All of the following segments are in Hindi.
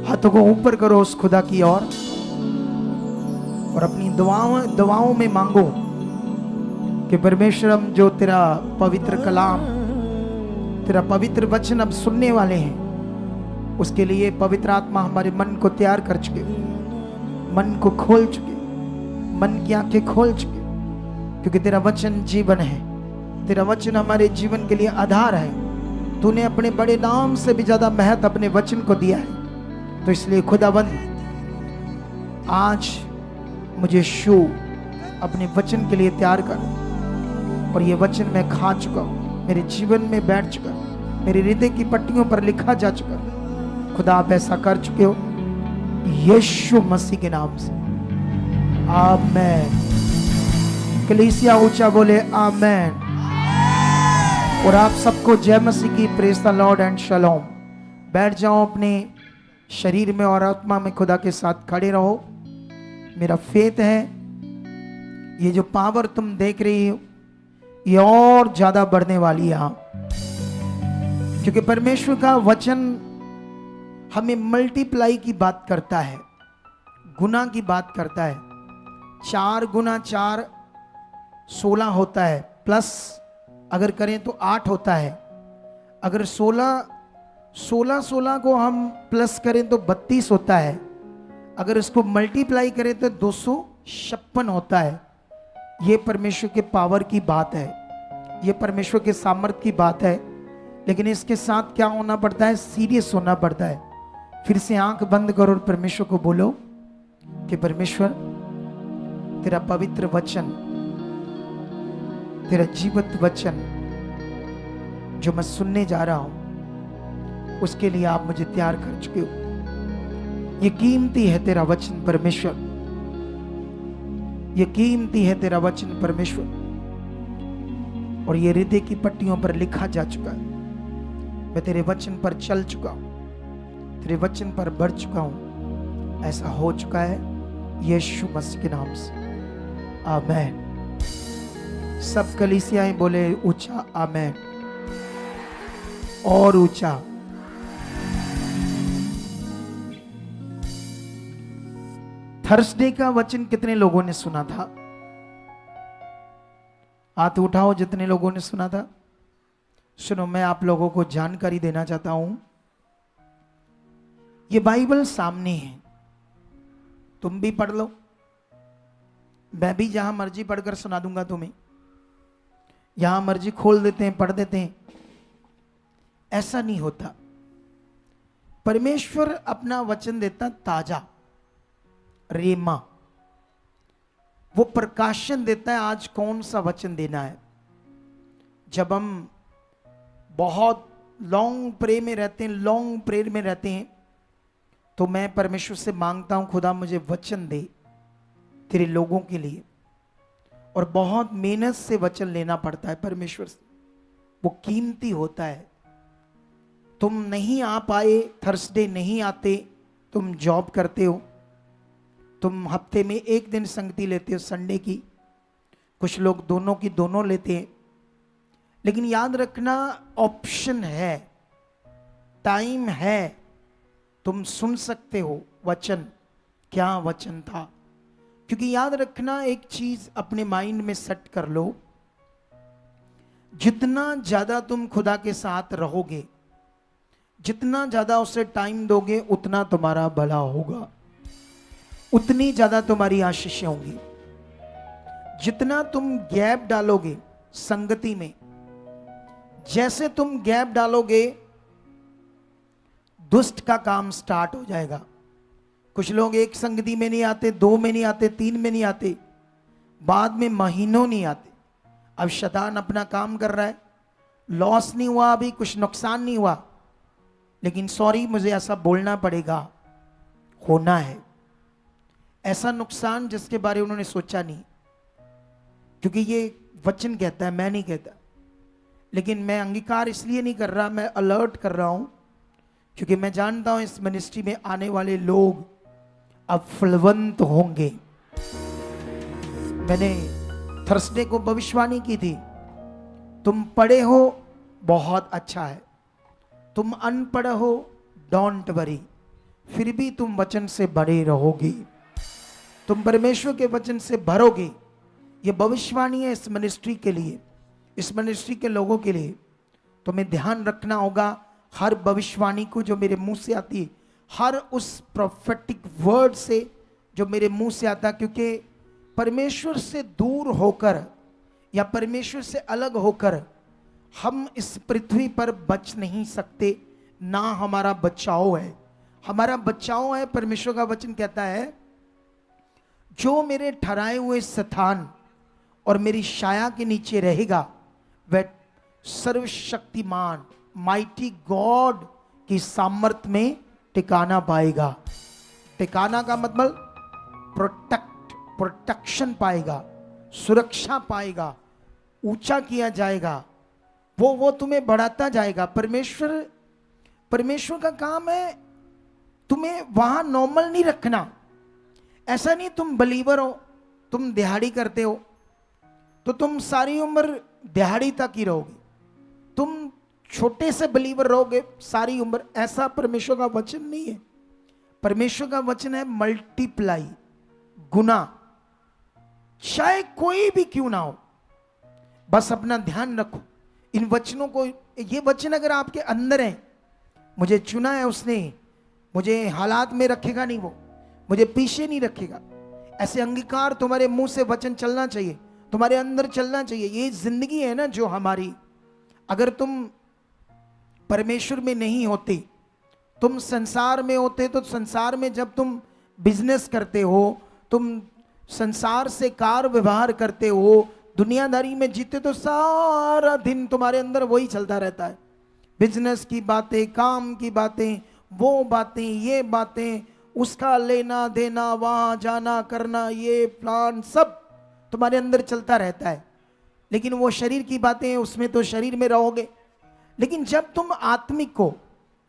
हाथों को ऊपर करो उस खुदा की ओर और अपनी दुआओं में मांगो कि परमेश्वर, हम जो तेरा पवित्र कलाम, तेरा पवित्र वचन अब सुनने वाले हैं, उसके लिए पवित्र आत्मा हमारे मन को तैयार कर चुके, मन को खोल चुके, मन की आंखें खोल चुके, क्योंकि तेरा वचन जीवन है, तेरा वचन हमारे जीवन के लिए आधार है। तूने अपने बड़े नाम से भी ज्यादा महत्व अपने वचन को दिया है। तो इसलिए खुदाबंद, आज मुझे शू अपने वचन के लिए तैयार कर, और ये वचन मैं खा चुका हूं, मेरे जीवन में बैठ चुका, मेरे हृदय की पट्टियों पर लिखा जा चुका। खुदा आप ऐसा कर चुके हो, यीशु मसीह के नाम से, आमेन। कलीसिया ऊंचा बोले आमेन। और आप सबको जय मसीह की, प्रेज द लॉर्ड एंड शलोम। बैठ जाओ अपने शरीर में और आत्मा में, खुदा के साथ खड़े रहो। मेरा फेथ है ये जो पावर तुम देख रही हो ये और ज्यादा बढ़ने वाली है, क्योंकि परमेश्वर का वचन हमें मल्टीप्लाई की बात करता है, गुना की बात करता है। 4 गुना 4 16 होता है, प्लस अगर करें तो 8 होता है। अगर 16 को हम प्लस करें तो 32 होता है। अगर इसको मल्टीप्लाई करें तो 256 होता है। ये परमेश्वर के पावर की बात है, ये परमेश्वर के सामर्थ की बात है। लेकिन इसके साथ क्या होना पड़ता है? सीरियस होना पड़ता है। फिर से आंख बंद करो और परमेश्वर को बोलो कि परमेश्वर, तेरा पवित्र वचन, तेरा जीवित वचन जो मैं सुनने जा रहा हूं, उसके लिए आप मुझे तैयार कर चुके हो। ये कीमती है तेरा वचन परमेश्वर, ये कीमती है तेरा वचन परमेश्वर, और ये हृदय की पट्टियों पर लिखा जा चुका है। मैं तेरे वचन पर चल चुका हूं, तेरे वचन पर बढ़ चुका हूं। ऐसा हो चुका है यीशु मसीह के नाम से, आमेन। सब कलीसियाएं बोले ऊंचा आमेन, और ऊंचा। थर्सडे का वचन कितने लोगों ने सुना था? हाथ उठाओ जितने लोगों ने सुना था। सुनो, मैं आप लोगों को जानकारी देना चाहता हूं। ये बाइबल सामने है, तुम भी पढ़ लो, मैं भी जहां मर्जी पढ़कर सुना दूंगा तुम्हें। यहां मर्जी खोल देते हैं, पढ़ देते हैं, ऐसा नहीं होता। परमेश्वर अपना वचन देता ताजा, रेमा, वो प्रकाशन देता है आज कौन सा वचन देना है। जब हम बहुत लॉन्ग प्रे में रहते हैं, लॉन्ग प्रेयर में रहते हैं, तो मैं परमेश्वर से मांगता हूं, खुदा मुझे वचन दे तेरे लोगों के लिए। और बहुत मेहनत से वचन लेना पड़ता है परमेश्वर से, वो कीमती होता है। तुम नहीं आ पाए, थर्सडे नहीं आते, तुम जॉब करते हो, तुम हफ्ते में एक दिन संगति लेते हो संडे की, कुछ लोग दोनों की दोनों लेते हैं। लेकिन याद रखना, ऑप्शन है, टाइम है, तुम सुन सकते हो वचन। क्या वचन था? क्योंकि याद रखना, एक चीज अपने माइंड में सेट कर लो, जितना ज्यादा तुम खुदा के साथ रहोगे, जितना ज्यादा उसे टाइम दोगे, उतना तुम्हारा भला होगा, उतनी ज्यादा तुम्हारी आशीषें होंगी। जितना तुम गैप डालोगे संगति में, जैसे तुम गैप डालोगे, दुष्ट का काम स्टार्ट हो जाएगा। कुछ लोग एक संगति में नहीं आते, 2 में नहीं आते, 3 में नहीं आते, बाद में महीनों नहीं आते। अब शैतान अपना काम कर रहा है, लॉस नहीं हुआ, अभी कुछ नुकसान नहीं हुआ, लेकिन सॉरी मुझे ऐसा बोलना पड़ेगा, होना है ऐसा नुकसान जिसके बारे में उन्होंने सोचा नहीं। क्योंकि ये वचन कहता है, मैं नहीं कहता। लेकिन मैं अंगीकार इसलिए नहीं कर रहा, मैं अलर्ट कर रहा हूं, क्योंकि मैं जानता हूं इस मिनिस्ट्री में आने वाले लोग अब फलवंत होंगे। मैंने थर्सडे को भविष्यवाणी की थी, तुम पढ़े हो बहुत अच्छा है, तुम अनपढ़ हो डोंट वरी, फिर भी तुम वचन से भरे रहोगे, तुम परमेश्वर के वचन से भरोगे। ये भविष्यवाणी है इस मिनिस्ट्री के लिए, इस मिनिस्ट्री के लोगों के लिए। तुम्हें ध्यान रखना होगा हर भविष्यवाणी को जो मेरे मुंह से आती है, हर उस प्रोफेटिक वर्ड से जो मेरे मुंह से आता, क्योंकि परमेश्वर से दूर होकर या परमेश्वर से अलग होकर हम इस पृथ्वी पर बच नहीं सकते, ना हमारा बचाव है। हमारा बचाव है, परमेश्वर का वचन कहता है, जो मेरे ठहराए हुए स्थान और मेरी छाया के नीचे रहेगा वह सर्वशक्तिमान माइटी गॉड की सामर्थ में टिकाना पाएगा। टिकाना का मतलब प्रोटेक्शन पाएगा, सुरक्षा पाएगा, ऊंचा किया जाएगा, वो तुम्हें बढ़ाता जाएगा। परमेश्वर का काम है तुम्हें वहां नॉर्मल नहीं रखना। ऐसा नहीं तुम बलीवर हो, तुम दिहाड़ी करते हो तो तुम सारी उम्र दिहाड़ी तक ही रहोगे, तुम छोटे से बलीवर रहोगे सारी उम्र। ऐसा परमेश्वर का वचन नहीं है। परमेश्वर का वचन है मल्टीप्लाई, गुना, चाहे कोई भी क्यों ना हो। बस अपना ध्यान रखो इन वचनों को। ये वचन अगर आपके अंदर है, मुझे चुना है उसने, मुझे हालात में रखेगा नहीं, वो मुझे पीछे नहीं रखेगा। ऐसे अंगीकार तुम्हारे मुंह से वचन चलना चाहिए, तुम्हारे अंदर चलना चाहिए। ये जिंदगी है ना जो हमारी, अगर तुम परमेश्वर में नहीं होते, तुम संसार में होते, तो संसार में जब तुम बिजनेस करते हो, तुम संसार से कार व्यवहार करते हो, दुनियादारी में जीते, तो सारा दिन तुम्हारे अंदर वही चलता रहता है। बिजनेस की बातें, काम की बातें, वो बातें, ये बातें, उसका लेना देना, वहां जाना करना, ये प्लान सब तुम्हारे अंदर चलता रहता है। लेकिन वो शरीर की बातें हैं, उसमें तो शरीर में रहोगे। लेकिन जब तुम आत्मिक को,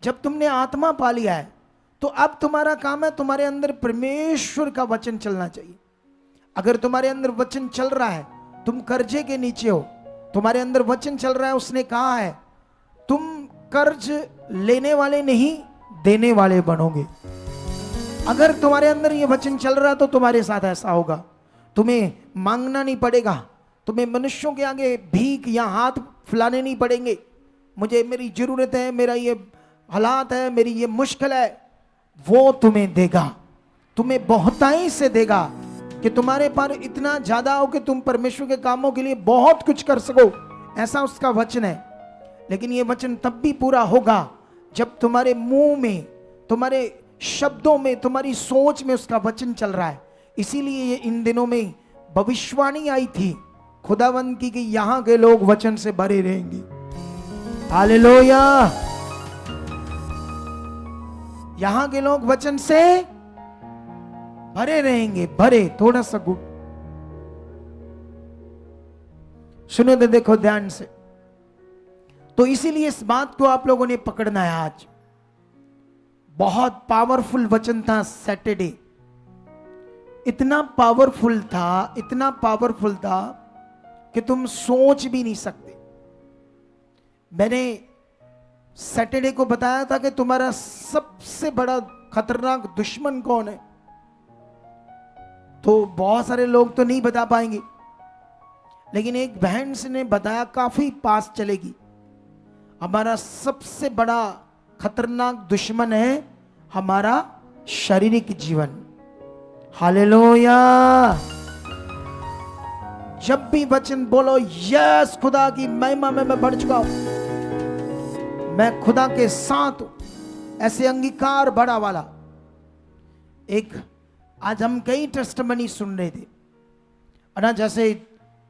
जब तुमने आत्मा पा लिया है, तो अब तुम्हारा काम है, तुम्हारे अंदर परमेश्वर का वचन चलना चाहिए। अगर तुम्हारे अंदर वचन चल रहा है, तुम कर्जे के नीचे हो, तुम्हारे अंदर वचन चल रहा है, उसने कहा है तुम कर्ज लेने वाले नहीं देने वाले बनोगे। अगर तुम्हारे अंदर ये वचन चल रहा है तो तुम्हारे साथ ऐसा होगा, तुम्हें मांगना नहीं पड़ेगा, तुम्हें मनुष्यों के आगे भीख या हाथ फैलाने नहीं पड़ेंगे। मुझे मेरी जरूरत है, मेरा ये हालात है, मेरी ये मुश्किल है, वो तुम्हें देगा, तुम्हें बहुताई से देगा कि तुम्हारे पास इतना ज्यादा हो कि तुम परमेश्वर के कामों के लिए बहुत कुछ कर सको। ऐसा उसका वचन है। लेकिन ये वचन तब भी पूरा होगा जब तुम्हारे मुंह में, तुम्हारे शब्दों में, तुम्हारी सोच में उसका वचन चल रहा है। इसीलिए ये इन दिनों में भविष्यवाणी आई थी खुदावंद की कि यहां के लोग वचन से भरे रहेंगे। हालेलुया। यहां के लोग वचन से भरे रहेंगे। भरे, थोड़ा सा गुड सुनो तो देखो ध्यान से। तो इसीलिए इस बात को आप लोगों ने पकड़ना है। आज बहुत पावरफुल वचन था सैटरडे, इतना पावरफुल था, इतना पावरफुल था कि तुम सोच भी नहीं सकते। मैंने सैटरडे को बताया था कि तुम्हारा सबसे बड़ा खतरनाक दुश्मन कौन है, तो बहुत सारे लोग तो नहीं बता पाएंगे, लेकिन एक बहन से ने बताया, काफी पास चलेगी। हमारा सबसे बड़ा खतरनाक दुश्मन है हमारा शारीरिक जीवन। हालेलुया। जब भी वचन बोलो, यस खुदा की महिमा में मैं बढ़ चुका हूं, मैं खुदा के साथ हूं, ऐसे अंगीकार बड़ा वाला। एक आज हम कई टेस्टमनी सुन रहे थे ना, जैसे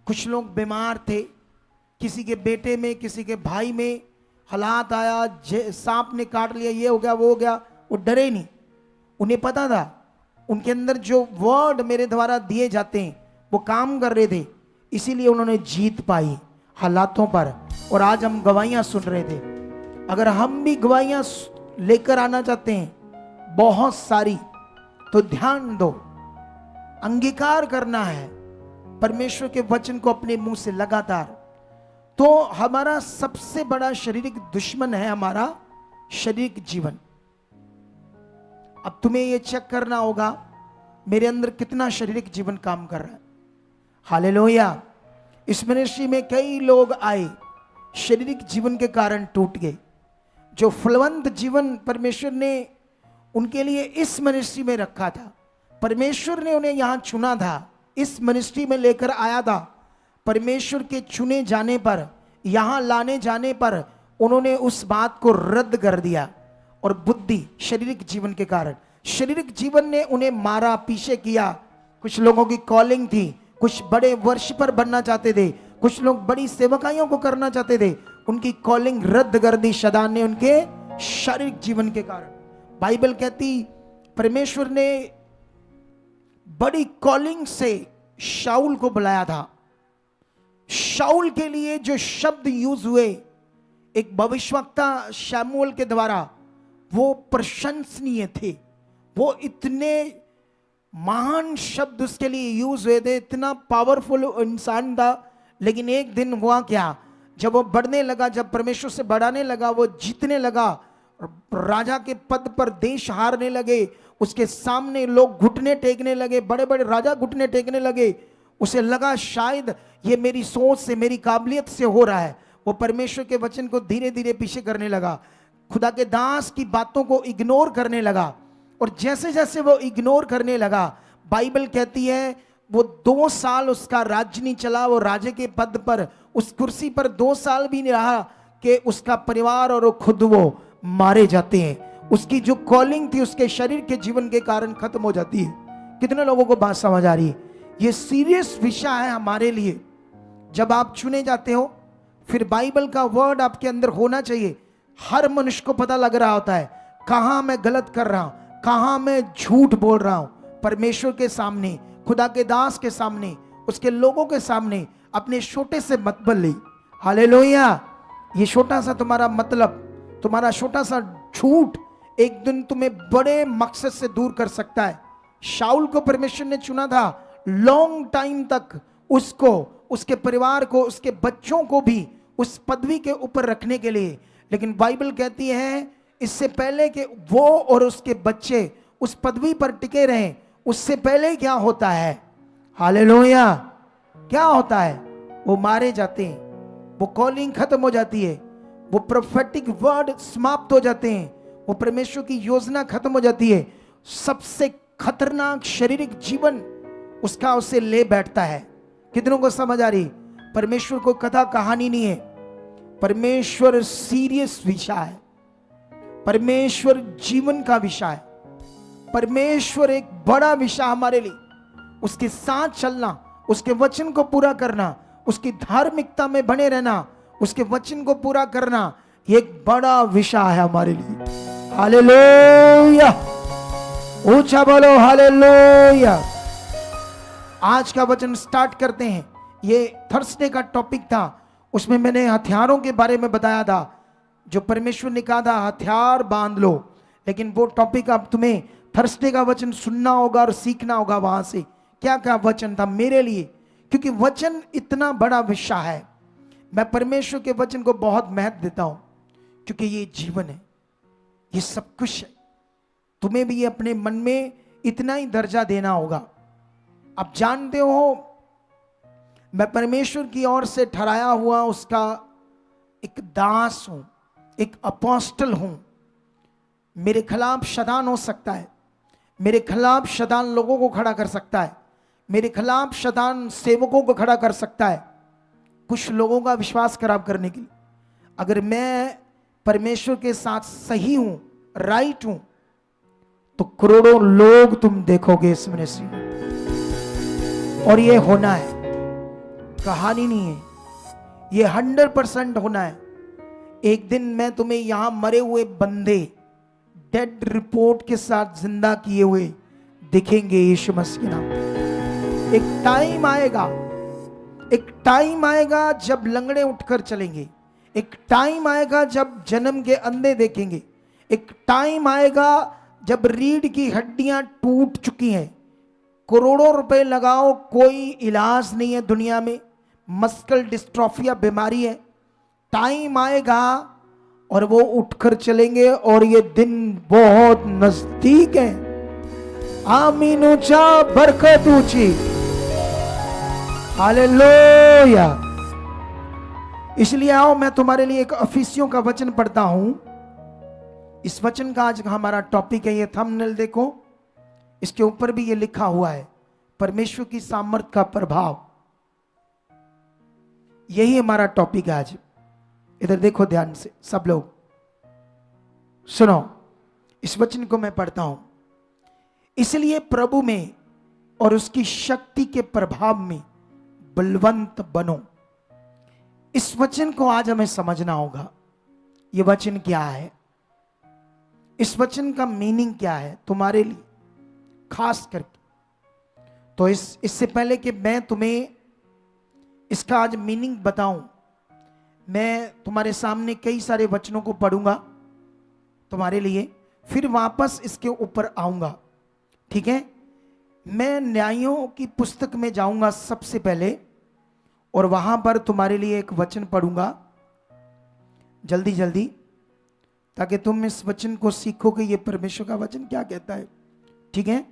कुछ लोग बीमार थे, किसी के बेटे में, किसी के भाई में हालात आया, सांप ने काट लिया, ये हो गया, वो हो गया, वो डरे नहीं। उन्हें पता था उनके अंदर जो वर्ड मेरे द्वारा दिए जाते हैं वो काम कर रहे थे, इसीलिए उन्होंने जीत पाई हालातों पर। और आज हम गवाहियां सुन रहे थे। अगर हम भी गवाहियां लेकर आना चाहते हैं बहुत सारी, तो ध्यान दो, अंगीकार करना है परमेश्वर के वचन को अपने मुंह से लगातार। तो हमारा सबसे बड़ा शारीरिक दुश्मन है हमारा शारीरिक जीवन। अब तुम्हें ये चेक करना होगा मेरे अंदर कितना शारीरिक जीवन काम कर रहा है। हालेलुया। इस मिनिस्ट्री में कई लोग आए, शारीरिक जीवन के कारण टूट गए। जो फलवंत जीवन परमेश्वर ने उनके लिए इस मिनिस्ट्री में रखा था, परमेश्वर ने उन्हें यहां चुना था, इस मिनिस्ट्री में लेकर आया था। परमेश्वर के चुने जाने पर, यहां लाने जाने पर उन्होंने उस बात को रद्द कर दिया और बुद्धि, शारीरिक जीवन के कारण, शारीरिक जीवन ने उन्हें मारा, पीछे किया। कुछ लोगों की कॉलिंग थी, कुछ बड़े वर्ष पर बनना चाहते थे, कुछ लोग बड़ी सेवकाइयों को करना चाहते थे, उनकी कॉलिंग रद्द कर दी शैतान ने उनके शारीरिक जीवन के कारण। बाइबल कहती परमेश्वर ने बड़ी कॉलिंग से शाऊल को बुलाया था। शाऊल के लिए जो शब्द यूज हुए एक भविष्यवक्ता शमूएल के द्वारा, वो प्रशंसनीय थे। वो इतने महान शब्द उसके लिए यूज हुए थे, इतना पावरफुल इंसान था। लेकिन एक दिन हुआ क्या, जब वो बढ़ने लगा, जब परमेश्वर से बढ़ाने लगा, वो जीतने लगा, राजा के पद पर देश हारने लगे, उसके सामने लोग घुटने टेकने लगे, बड़े बड़े राजा घुटने टेकने लगे। उसे लगा शायद ये मेरी सोच से, मेरी काबिलियत से हो रहा है। वो परमेश्वर के वचन को धीरे धीरे पीछे करने लगा, खुदा के दास की बातों को इग्नोर करने लगा। और जैसे जैसे वो इग्नोर करने लगा, बाइबल कहती है वो 2 साल उसका राज्य नहीं चला। वो राजे के पद पर, उस कुर्सी पर 2 साल भी नहीं रहा कि उसका परिवार और खुद वो मारे जाते हैं। उसकी जो कॉलिंग थी उसके शरीर के जीवन के कारण खत्म हो जाती है। कितने लोगों को बात समझ आ रही है? ये सीरियस विषय है हमारे लिए। जब आप चुने जाते हो, फिर बाइबल का वर्ड आपके अंदर होना चाहिए। हर मनुष्य को पता लग रहा होता है कहां मैं गलत कर रहा हूं, कहां मैं झूठ बोल रहा हूं। परमेश्वर के सामने, खुदा के दास के सामने, उसके लोगों के सामने अपने छोटे से मतबल ले। हालेलुया। ये छोटा सा तुम्हारा मतलब, तुम्हारा छोटा सा झूठ एक दिन तुम्हें बड़े मकसद से दूर कर सकता है। शाऊल को परमेश्वर ने चुना था लॉन्ग टाइम तक, उसको, उसके परिवार को, उसके बच्चों को भी उस पदवी के ऊपर रखने के लिए। लेकिन बाइबल कहती है इससे पहले कि वो और उसके बच्चे उस पदवी पर टिके रहें, उससे पहले क्या होता है? हालेलुया। क्या होता है? वो मारे जाते हैं, वो कॉलिंग खत्म हो जाती है, वो प्रोफेटिक वर्ड समाप्त हो जाते हैं, वो परमेश्वर की योजना खत्म हो जाती है। सबसे खतरनाक शारीरिक जीवन उसका उसे ले बैठता है। कितनों को समझ आ रही? परमेश्वर को कथा कहानी नहीं है, परमेश्वर सीरियस विषय है, परमेश्वर जीवन का विषय है, परमेश्वर एक बड़ा विषय हमारे लिए। उसके साथ चलना, उसके वचन को पूरा करना, उसकी धार्मिकता में बने रहना, उसके वचन को पूरा करना, ये एक बड़ा विषय है हमारे लिए। हालेलुया। ऊंचा बोलो हालेलुया। आज का वचन स्टार्ट करते हैं। ये थर्सडे का टॉपिक था, उसमें मैंने हथियारों के बारे में बताया था, जो परमेश्वर ने कहा था हथियार बांध लो। लेकिन वो टॉपिक अब तुम्हें थर्सडे का वचन सुनना होगा और सीखना होगा वहां से क्या क्या वचन था मेरे लिए, क्योंकि वचन इतना बड़ा विषय है। मैं परमेश्वर के वचन को बहुत महत्व देता हूं, क्योंकि ये जीवन है, ये सब कुछ है। तुम्हें भी अपने मन में इतना ही दर्जा देना होगा। आप जानते हो मैं परमेश्वर की ओर से ठहराया हुआ उसका एक दास हूं, एक अपोस्टल हूं। मेरे खिलाफ शैतान हो सकता है, मेरे खिलाफ शैतान लोगों को खड़ा कर सकता है, मेरे खिलाफ शैतान सेवकों को खड़ा कर सकता है, कुछ लोगों का विश्वास खराब करने के लिए। अगर मैं परमेश्वर के साथ सही हूं, राइट हूं, तो करोड़ों लोग तुम देखोगे इस मिनिस्ट्री में। और ये होना है, कहानी नहीं है, ये 100% होना है। एक दिन मैं तुम्हें यहां मरे हुए बंदे, डेड रिपोर्ट के साथ जिंदा किए हुए दिखेंगे यीशु मसीह के नाम। एक टाइम आएगा, एक टाइम आएगा जब लंगड़े उठकर चलेंगे, एक टाइम आएगा जब जन्म के अंधे देखेंगे, एक टाइम आएगा जब रीढ़ की हड्डियां टूट चुकी हैं, करोड़ों रुपए लगाओ कोई इलाज नहीं है दुनिया में, मस्कुलर डिस्ट्रोफिया बीमारी है। टाइम आएगा और वो उठकर चलेंगे और ये दिन बहुत नजदीक है। आमीन ऊंचा, बरकत ऊंची। हालेलुया। इसलिए आओ मैं तुम्हारे लिए एक इफिसियों का वचन पढ़ता हूं। इस वचन का आज हमारा टॉपिक है, ये थंबनेल देखो, इसके ऊपर भी ये लिखा हुआ है, परमेश्वर की सामर्थ का प्रभाव। यही हमारा टॉपिक है आज। इधर देखो ध्यान से सब लोग सुनो, इस वचन को मैं पढ़ता हूं। इसलिए प्रभु में और उसकी शक्ति के प्रभाव में बलवंत बनो। इस वचन को आज हमें समझना होगा। यह वचन क्या है, इस वचन का मीनिंग क्या है तुम्हारे लिए खास करके। तो इससे पहले कि मैं तुम्हें इसका आज मीनिंग बताऊं, मैं तुम्हारे सामने कई सारे वचनों को पढ़ूंगा तुम्हारे लिए, फिर वापस इसके ऊपर आऊंगा। ठीक है, मैं न्यायों की पुस्तक में जाऊंगा सबसे पहले, और वहां पर तुम्हारे लिए एक वचन पढ़ूंगा जल्दी जल्दी, ताकि तुम इस वचन को सीखो कि ये परमेश्वर का वचन क्या कहता है। ठीक है,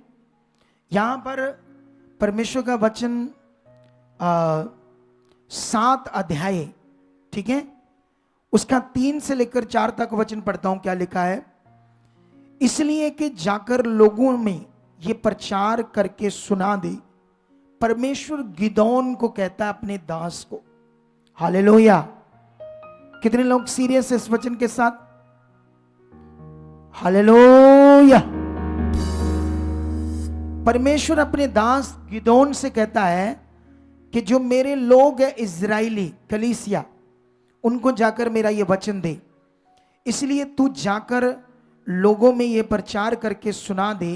यहां पर परमेश्वर का वचन 7 अध्याय, ठीक है, उसका 3 से लेकर 4 तक वचन पढ़ता हूं। क्या लिखा है? इसलिए कि जाकर लोगों में ये प्रचार करके सुना दे। परमेश्वर गिदोन को कहता है अपने दास को। हालेलुया। कितने लोग सीरियस है इस वचन के साथ? हालेलुया। परमेश्वर अपने दास गिदोन से कहता है कि जो मेरे लोग हैं इजराइली कलीसिया, उनको जाकर मेरा ये वचन दे। इसलिए तू जाकर लोगों में ये प्रचार करके सुना दे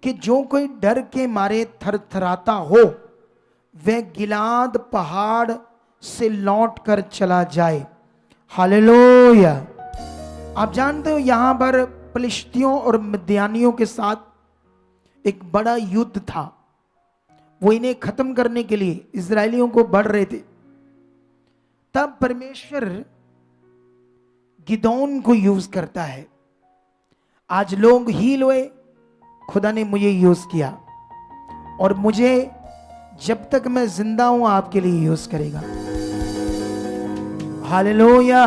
कि जो कोई डर के मारे थरथराता हो वह गिलाद पहाड़ से लौट कर चला जाए। हालेलुया। आप जानते हो यहां पर फिलिस्तियों और मिद्यानियों के साथ एक बड़ा युद्ध था। वो इन्हें खत्म करने के लिए इजरायलियों को बढ़ रहे थे। तब परमेश्वर गिदोन को यूज करता है। आज लोग हील हुए, खुदा ने मुझे यूज किया, और मुझे जब तक मैं जिंदा हूं आपके लिए यूज करेगा। हालेलुया।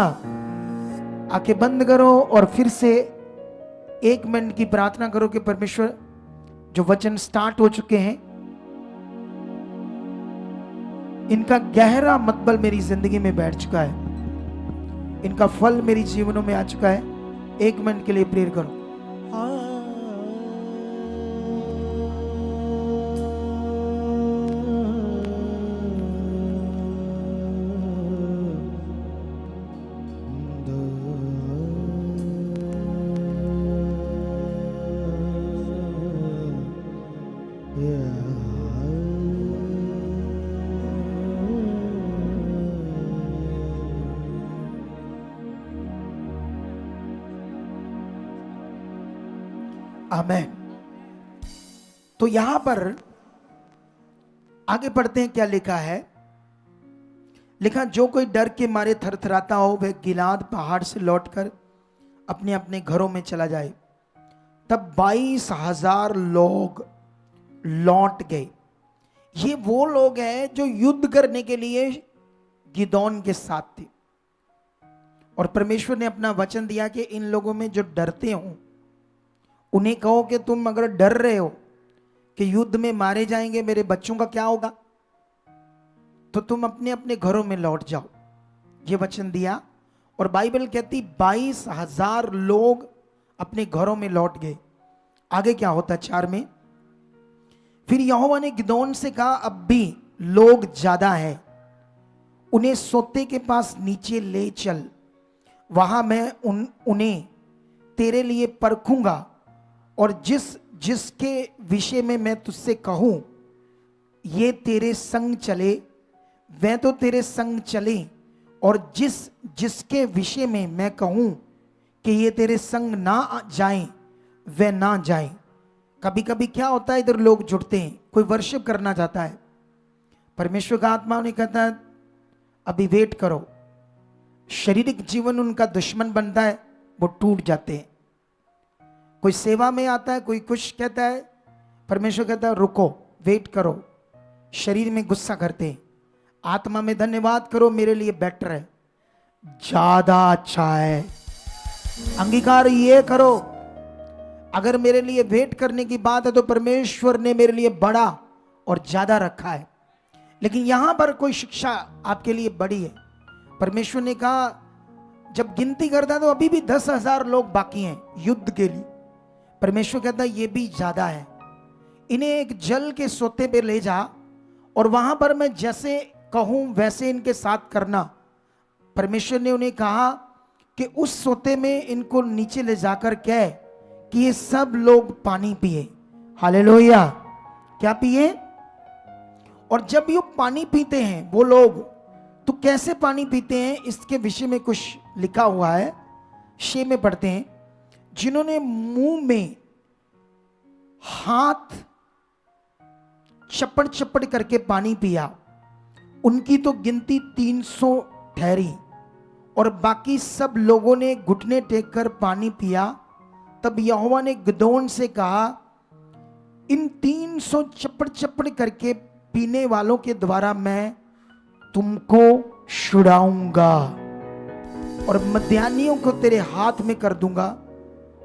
आंखें बंद करो और फिर से 1 मिनट की प्रार्थना करो कि परमेश्वर, जो वचन स्टार्ट हो चुके हैं इनका गहरा मतबल मेरी जिंदगी में बैठ चुका है, इनका फल मेरी जीवनों में आ चुका है। 1 मिनट के लिए प्रेयर करो। आमेन। तो यहां पर आगे पढ़ते हैं, क्या लिखा है? लिखा, जो कोई डर के मारे थरथराता हो वह गिलाद पहाड़ से लौटकर अपने अपने घरों में चला जाए। तब 22,000 लोग लौट गए। ये वो लोग हैं जो युद्ध करने के लिए गिदोन के साथ थे, और परमेश्वर ने अपना वचन दिया कि इन लोगों में जो डरते हो उन्हें कहो कि तुम अगर डर रहे हो कि युद्ध में मारे जाएंगे, मेरे बच्चों का क्या होगा, तो तुम अपने अपने घरों में लौट जाओ। ये वचन दिया, और बाइबल कहती 22,000 लोग अपने घरों में लौट गए। आगे क्या होता 4 में? फिर यहोवा ने गिदोन से कहा, अब भी लोग ज्यादा हैं, उन्हें सोते के पास नीचे ले चल, वहां मैं उन्हें तेरे लिए परखूंगा, और जिसके विषय में मैं तुझसे कहूं ये तेरे संग चले वह तो तेरे संग चले, और जिसके विषय में मैं कहूं कि ये तेरे संग ना जाएं वह ना जाएं। कभी कभी क्या होता है, इधर लोग जुड़ते हैं, कोई वर्शिप करना चाहता है, परमेश्वर का आत्मा उन्हें कहता है अभी वेट करो, शारीरिक जीवन उनका दुश्मन बनता है, वो टूट जाते हैं। कोई सेवा में आता है, कोई कुछ कहता है, परमेश्वर कहता है रुको, वेट करो। शरीर में गुस्सा करते हैं, आत्मा में धन्यवाद करो, मेरे लिए बेटर है, ज्यादा अच्छा है, अंगीकार ये करो। अगर मेरे लिए वेट करने की बात है तो परमेश्वर ने मेरे लिए बड़ा और ज्यादा रखा है। लेकिन यहां पर कोई शिक्षा आपके लिए बड़ी है। परमेश्वर ने कहा, जब गिनती करता है तो अभी भी 10,000 लोग बाकी हैं युद्ध के लिए। परमेश्वर कहता है ये भी ज्यादा है, इन्हें एक जल के सोते पे ले जा और वहां पर मैं जैसे कहूं वैसे इनके साथ करना। परमेश्वर ने उन्हें कहा कि उस सोते में इनको नीचे ले जाकर कह कि ये सब लोग पानी पिए। हालेलुया। क्या पिए? और जब ये पानी पीते हैं वो लोग, तो कैसे पानी पीते हैं इसके विषय में कुछ लिखा हुआ है। शे में पढ़ते हैं, जिन्होंने मुंह में हाथ चप्पड़ चप्पड़ करके पानी पिया, उनकी तो गिनती 300 ठहरी। और बाकी सब लोगों ने घुटने टेक कर पानी पिया। तब यहोवा ने गिदोन से कहा, इन 300 चप्पड़ चप्पड़ करके पीने वालों के द्वारा मैं तुमको छुड़ाऊंगा और मध्यान्हियों को तेरे हाथ में कर दूंगा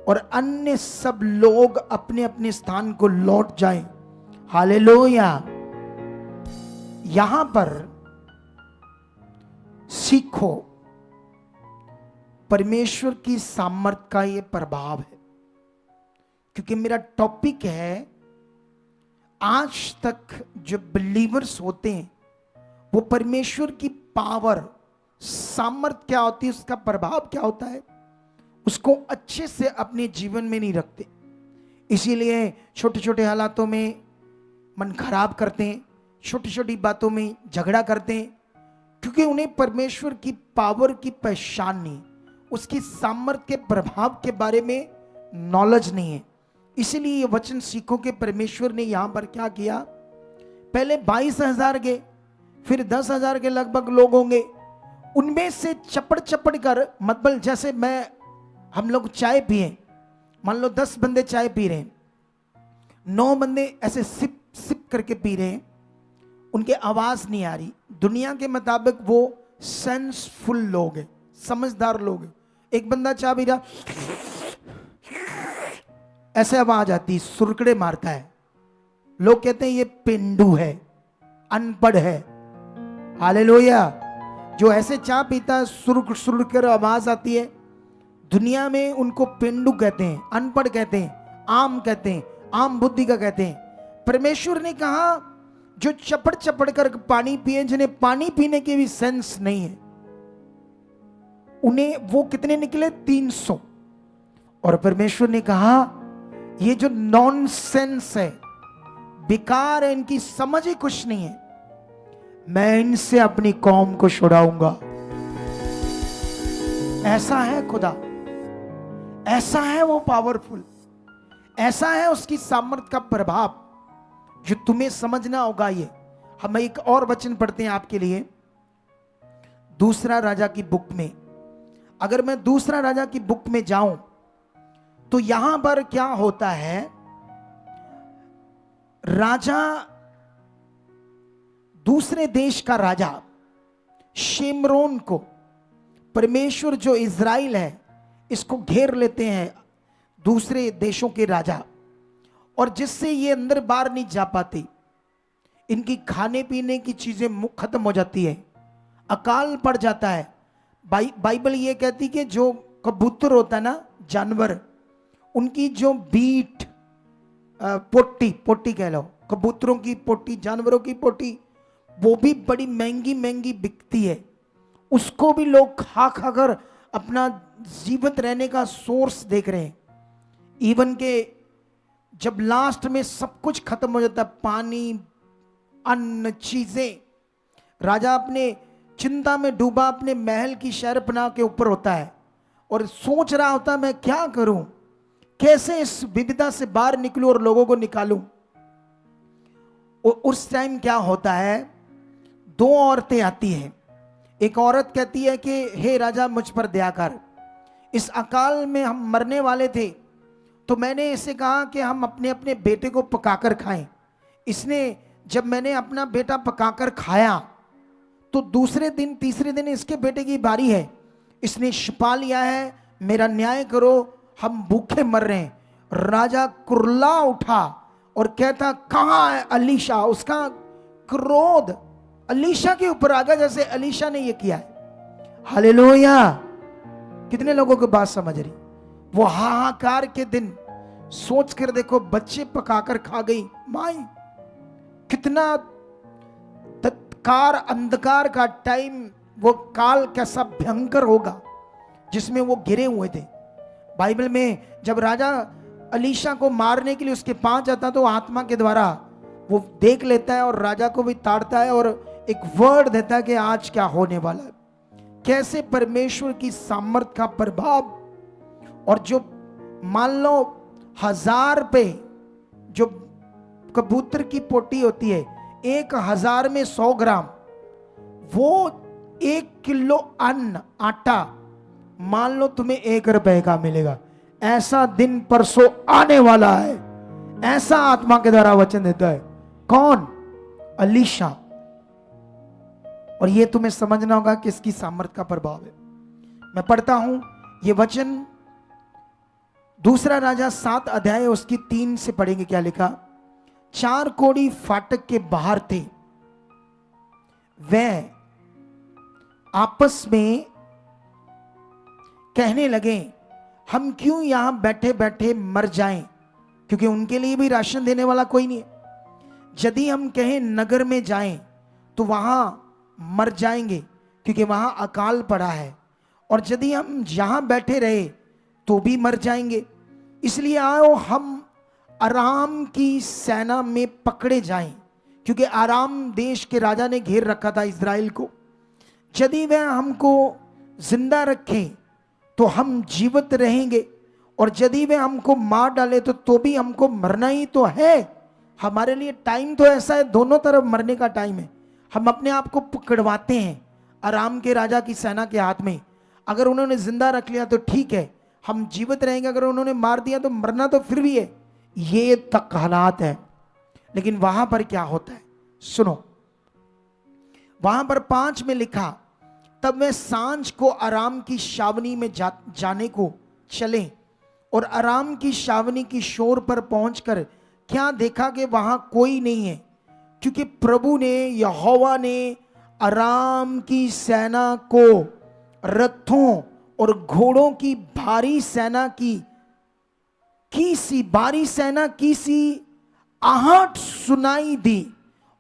और अन्य सब लोग अपने अपने स्थान को लौट जाएं। हालेलुया। यहां पर सीखो परमेश्वर की सामर्थ का यह प्रभाव है, क्योंकि मेरा टॉपिक है आज तक जो बिलीवर्स होते हैं वो परमेश्वर की पावर, सामर्थ क्या होती है, उसका प्रभाव क्या होता है, उसको अच्छे से अपने जीवन में नहीं रखते। इसीलिए छोटे छोटे हालातों में मन खराब करते हैं, छोटी छोटी बातों में झगड़ा करते हैं, क्योंकि उन्हें परमेश्वर की पावर की पहचान नहीं, उसकी सामर्थ के प्रभाव के बारे में नॉलेज नहीं है। इसीलिए ये वचन सीखो कि परमेश्वर ने यहां पर क्या किया। पहले 22,000 के, फिर 10,000 के लगभग लोग होंगे, उनमें से चपड़ चपड़ कर, मतलब जैसे हम लोग चाय पिए, मान लो 10 बंदे चाय पी रहे हैं, 9 बंदे ऐसे सिप सिप करके पी रहे हैं, उनके आवाज नहीं आ रही। दुनिया के मुताबिक वो सेंसफुल लोग हैं, समझदार लोग हैं। एक बंदा चाय पी रहा, ऐसे आवाज आती, सुरकड़े मारता है, लोग कहते हैं ये पेंडू है, अनपढ़ है। हालेलुया। जो ऐसे चाय पीता है, सुरक सुरक कर आवाज आती है, दुनिया में उनको पेंडू कहते हैं, अनपढ़ कहते हैं, आम कहते हैं, आम बुद्धि का कहते हैं। परमेश्वर ने कहा जो चपड़ चपड़ कर पानी पिए, जिन्हें पानी पीने की भी सेंस नहीं है, उन्हें वो कितने निकले? 300। और परमेश्वर ने कहा ये जो नॉनसेंस है, बेकार है, इनकी समझ ही कुछ नहीं है, मैं इनसे अपनी कौम को छुड़ाऊंगा। ऐसा है खुदा, ऐसा है वो पावरफुल, ऐसा है उसकी सामर्थ का प्रभाव जो तुम्हें समझना होगा। ये हम एक और वचन पढ़ते हैं आपके लिए, दूसरा राजा की बुक में। अगर मैं दूसरा राजा की बुक में जाऊं तो यहां पर क्या होता है, राजा, दूसरे देश का राजा शेमरोन को परमेश्वर, जो इज़राइल है, इसको घेर लेते हैं दूसरे देशों के राजा, और जिससे ये अंदर बाहर नहीं जा पाते। इनकी खाने पीने की चीजें खत्म हो जाती है, अकाल पड़ जाता है। बाइबल ये कहती कि जो कबूतर होता है ना, जानवर, उनकी जो बीट, पोटी कह लो, कबूतरों की पोटी, जानवरों की पोटी, वो भी बड़ी महंगी महंगी बिकती है। उसको भी लोग खा खा कर अपना जीवित रहने का सोर्स देख रहे हैं। इवन के जब लास्ट में सब कुछ खत्म हो जाता है, पानी, अन्न, चीजें, राजा अपने चिंता में डूबा अपने महल की शहरपनाह के ऊपर होता है और सोच रहा होता है मैं क्या करूं, कैसे इस विविधता से बाहर निकलूं और लोगों को निकालूं। और उस टाइम क्या होता है, 2 औरतें आती हैं, एक औरत कहती है कि हे राजा मुझ पर दया कर, इस अकाल में हम मरने वाले थे, तो मैंने इसे कहा कि हम अपने अपने बेटे को पकाकर खाएं। इसने जब मैंने अपना बेटा पकाकर खाया तो दूसरे दिन तीसरे दिन इसके बेटे की बारी है, इसने छिपा लिया है, मेरा न्याय करो, हम भूखे मर रहे हैं। राजा कुर्ला उठा और कहता कहां है अलीशा। उसका क्रोध अलीशा के ऊपर आ गया, जैसे अलीशा ने ये किया है। हालेलुया। कितने लोगों को बात समझ रही? वो हाहाकार के दिन सोच कर देखो, बच्चे पकाकर खा गई माई। कितना तत्कार अंधकार का टाइम, वो काल कैसा भयंकर होगा जिसमें वो घिरे हुए थे। बाइबल में जब राजा अलीशा को मारने के लिए उसके पास जाता तो आत्मा के द्वारा वो देख लेता है और राजा को भी ताड़ता है और एक वर्ड देता है कि आज क्या होने वाला है। कैसे परमेश्वर की सामर्थ का प्रभाव, और जो मान लो 1000 पे जो कबूतर की पोटी होती है, 1000 में 100 ग्राम, वो 1 किलो अन्न आटा मान लो तुम्हें 1 रुपए का मिलेगा। ऐसा दिन परसों आने वाला है, ऐसा आत्मा के द्वारा वचन देता है। कौन? अलीशा। और ये तुम्हें समझना होगा कि इसकी सामर्थ का प्रभाव है। मैं पढ़ता हूं ये वचन, दूसरा राजा 7 अध्याय उसकी 3 से पढ़ेंगे। क्या लिखा? 4 कोढ़ी फाटक के बाहर थे, वे आपस में कहने लगे हम क्यों यहां बैठे बैठे मर जाएं, क्योंकि उनके लिए भी राशन देने वाला कोई नहीं है। यदि हम कहें नगर में जाएं तो वहां मर जाएंगे, क्योंकि वहां अकाल पड़ा है, और यदि हम यहां बैठे रहे तो भी मर जाएंगे। इसलिए आओ हम अराम की सेना में पकड़े जाएं, क्योंकि आराम देश के राजा ने घेर रखा था इज़राइल को। यदि वह हमको जिंदा रखें तो हम जीवित रहेंगे, और यदि वे हमको मार डाले तो भी हमको मरना ही तो है। हमारे लिए टाइम तो ऐसा है, दोनों तरफ मरने का टाइम है। हम अपने आप को पकड़वाते हैं आराम के राजा की सेना के हाथ में। अगर उन्होंने जिंदा रख लिया तो ठीक है, हम जीवित रहेंगे। अगर उन्होंने मार दिया तो मरना तो फिर भी है। ये तक हालात है। लेकिन वहां पर क्या होता है सुनो, वहां पर 5 में लिखा, तब वे सांझ को आराम की छावनी में जाने को चले, और आराम की छावनी की शोर पर पहुंचकर क्या देखा कि वहां कोई नहीं है, क्योंकि प्रभु ने, यहोवा ने आराम की सेना को रथों और घोड़ों की भारी सेना की सी आहट सुनाई दी,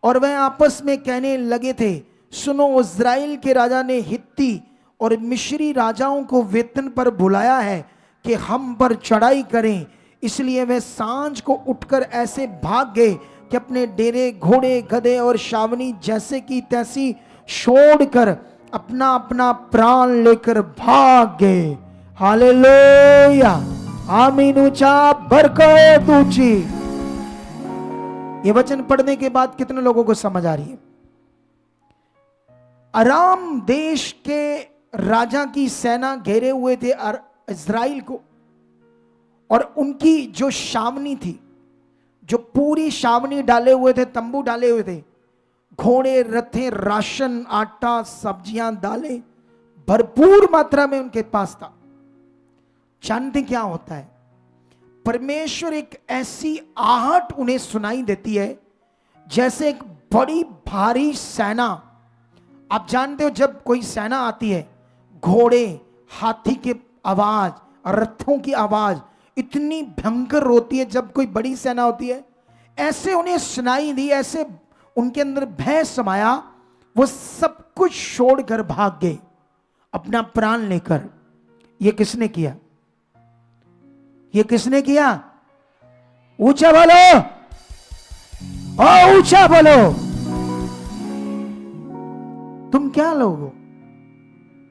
और वह आपस में कहने लगे थे, सुनो, इज़राइल के राजा ने हित्ती और मिस्री राजाओं को वेतन पर बुलाया है कि हम पर चढ़ाई करें। इसलिए वे सांझ को उठकर ऐसे भाग गए कि अपने डेरे, घोड़े, गधे और छावनी जैसे की तैसी छोड़कर अपना अपना प्राण लेकर भाग गए। हालेलुया, आमीन। ऊंचा बरकत ऊंची। ये वचन पढ़ने के बाद कितने लोगों को समझ आ रही है? अराम देश के राजा की सेना घेरे हुए थे इज़राइल को, और उनकी जो छावनी थी, जो पूरी छावनी डाले हुए थे, तंबू डाले हुए थे, घोड़े, रथे, राशन, आटा, सब्जियां, दालें भरपूर मात्रा में उनके पास था। जानते क्या होता है? परमेश्वर एक ऐसी आहट उन्हें सुनाई देती है जैसे एक बड़ी भारी सेना। आप जानते हो जब कोई सेना आती है, घोड़े, हाथी के आवाज, रथों की आवाज इतनी भयंकर होती है जब कोई बड़ी सेना होती है। ऐसे उन्हें सुनाई दी, ऐसे उनके अंदर भय समाया, वो सब कुछ छोड़कर भाग गए अपना प्राण लेकर। ये किसने किया? ये किसने किया? ऊंचा बोलो, ओ ऊंचा बोलो। तुम क्या लोगो?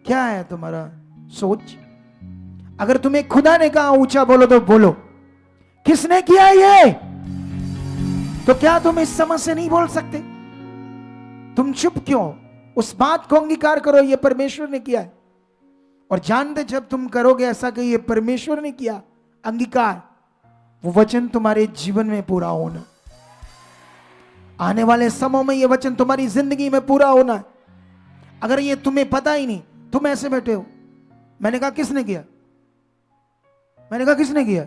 क्या है तुम्हारा सोच? अगर तुम्हें खुदा ने कहा ऊंचा बोलो तो बोलो। किसने किया ये? तो क्या तुम इस समय से नहीं बोल सकते? तुम चुप क्यों? उस बात को अंगीकार करो, ये परमेश्वर ने किया है। और जानते जब तुम करोगे ऐसा कि ये परमेश्वर ने किया अंगीकार, वो वचन तुम्हारे जीवन में पूरा होना, आने वाले समय में ये वचन तुम्हारी जिंदगी में पूरा होना है। अगर ये तुम्हें पता ही नहीं, तुम ऐसे बैठे हो, मैंने कहा किसने किया, मैंने कहा किसने किया,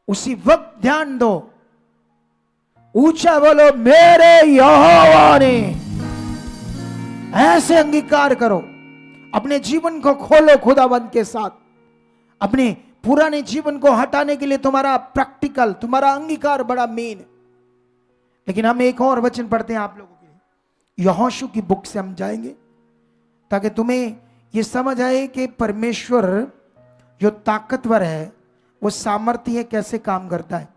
उसी वक्त ध्यान दो, ऊंचा बोलो मेरे यहोवा ने। ऐसे अंगीकार करो, अपने जीवन को खोलो खुदाबंद के साथ। अपने पुराने जीवन को हटाने के लिए तुम्हारा प्रैक्टिकल, तुम्हारा अंगीकार बड़ा मेन है। लेकिन हम एक और वचन पढ़ते हैं आप लोगों के लिए, यहोशू की बुक से हम जाएंगे ताकि तुम्हें यह समझ आए कि परमेश्वर जो ताकतवर है, वो सामर्थ्य कैसे काम करता है।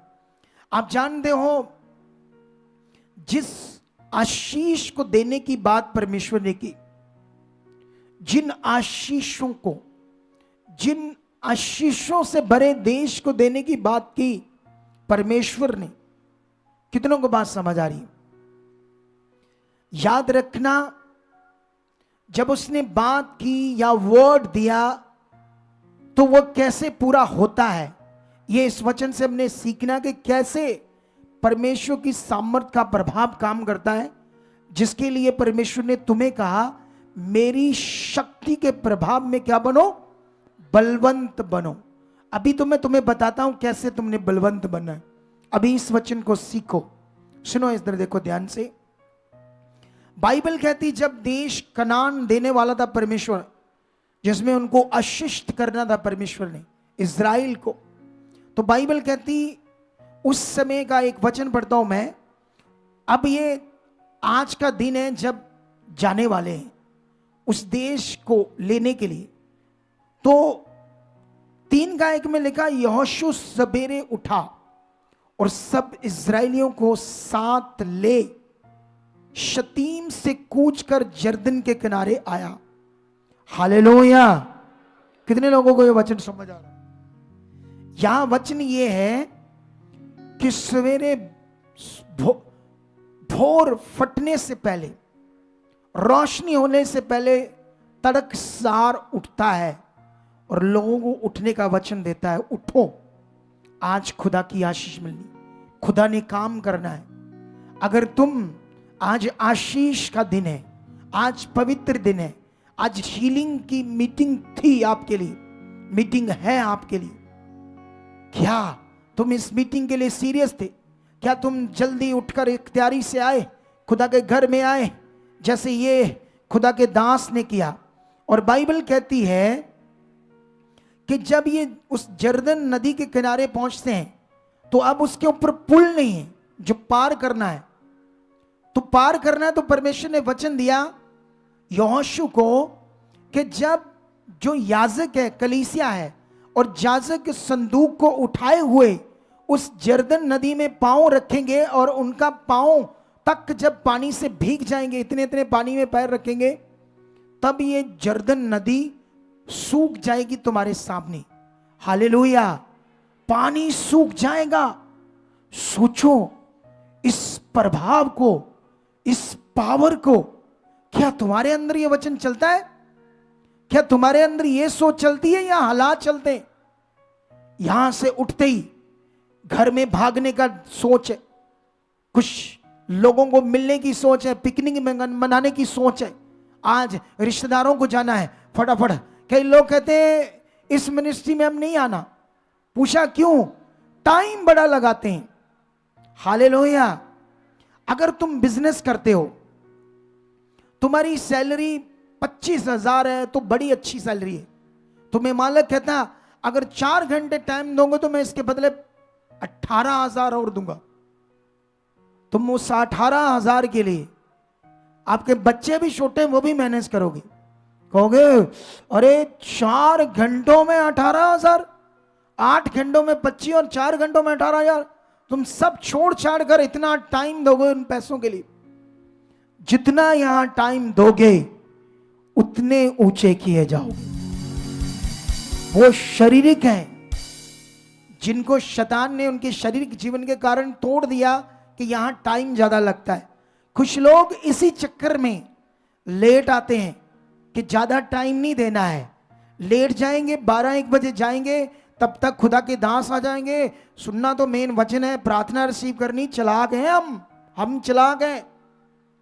आप जानते हो, जिस आशीष को देने की बात परमेश्वर ने की, जिन आशीषों को, जिन आशीषों से भरे देश को देने की बात की परमेश्वर ने, कितनों को बात समझ आ रही है? याद रखना, जब उसने बात की या वर्ड दिया तो वो कैसे पूरा होता है। ये इस वचन से हमने सीखना कि कैसे परमेश्वर की सामर्थ का प्रभाव काम करता है, जिसके लिए परमेश्वर ने तुम्हें कहा मेरी शक्ति के प्रभाव में क्या बनो, बलवंत बनो। अभी तो मैं तुम्हें बताता हूं कैसे तुमने बलवंत बनना है। अभी इस वचन को सीखो, सुनो इधर देखो ध्यान से। बाइबल कहती जब देश कनान देने वाला था परमेश्वर, जिसमें उनको आशीष करना था परमेश्वर ने इज़राइल को, तो बाइबल कहती उस समय का एक वचन पढ़ता हूं मैं। अब ये आज का दिन है जब जाने वाले हैं उस देश को लेने के लिए। तो 3 गायक में लिखा, यहोशू सवेरे उठा और सब इज़राइलियों को साथ ले शतीम से कूच कर जर्दन के किनारे आया। हालेलुया। कितने लोगों को ये वचन समझ आ रहा है? यहां वचन ये है कि सवेरे भोर फटने से पहले, रोशनी होने से पहले तड़कसार उठता है और लोगों को उठने का वचन देता है। उठो, आज खुदा की आशीष मिलनी, खुदा ने काम करना है। अगर तुम, आज आशीष का दिन है, आज पवित्र दिन है, आज हीलिंग की मीटिंग थी आपके लिए, मीटिंग है आपके लिए। क्या तुम इस मीटिंग के लिए सीरियस थे? क्या तुम जल्दी उठकर इख्तियारी से आए, खुदा के घर में आए, जैसे ये खुदा के दास ने किया? और बाइबल कहती है कि जब ये उस जर्दन नदी के किनारे पहुंचते हैं तो अब उसके ऊपर पुल नहीं है जो पार करना है। तो पार करना है तो परमेश्वर ने वचन दिया यहोशू को कि जब जो याजक है, कलीसिया है, और याजक संदूक को उठाए हुए उस जर्दन नदी में पांव रखेंगे और उनका पांव तक जब पानी से भीग जाएंगे, इतने इतने पानी में पैर रखेंगे, तब ये जर्दन नदी सूख जाएगी तुम्हारे सामने। हालेलुया। पानी सूख जाएगा। सोचो इस प्रभाव को, इस पावर को। क्या तुम्हारे अंदर ये वचन चलता है? क्या तुम्हारे अंदर ये सोच चलती है या हालात चलते हैं? यहां से उठते ही घर में भागने का सोच है, कुछ लोगों को मिलने की सोच है, पिकनिक मनाने की सोच है, आज रिश्तेदारों को जाना है फटाफट। कई लोग कहते हैं इस मिनिस्ट्री में हम नहीं आना। पूछा क्यों? टाइम बड़ा लगाते हैं। हालेलुया। अगर तुम बिजनेस करते हो, तुम्हारी सैलरी 25,000 है तो बड़ी अच्छी सैलरी है। तुम्हें मालिक कहता अगर 4 घंटे टाइम दोगे तो मैं इसके बदले 18,000 और दूंगा। तुम उस 18,000 के लिए, आपके बच्चे भी छोटे हैं वो भी मैनेज करोगे। कहोगे अरे 4 घंटों में 18,000, 8 घंटों में 25 और 4 घंटों में 18,000। तुम सब छोड़ छाड़ कर इतना टाइम दोगे उन पैसों के लिए। जितना यहां टाइम दोगे उतने ऊंचे किए जाओगे। वो शारीरिक हैं जिनको शैतान ने उनके शारीरिक जीवन के कारण तोड़ दिया, कि यहां टाइम ज्यादा लगता है। कुछ लोग इसी चक्कर में लेट आते हैं कि ज्यादा टाइम नहीं देना है, लेट जाएंगे, 12-1 बजे जाएंगे, तब तक खुदा के दास आ जाएंगे। सुनना तो मेन वचन है, प्रार्थना रिसीव करनी। चलाक हैं हम चलाक हैं।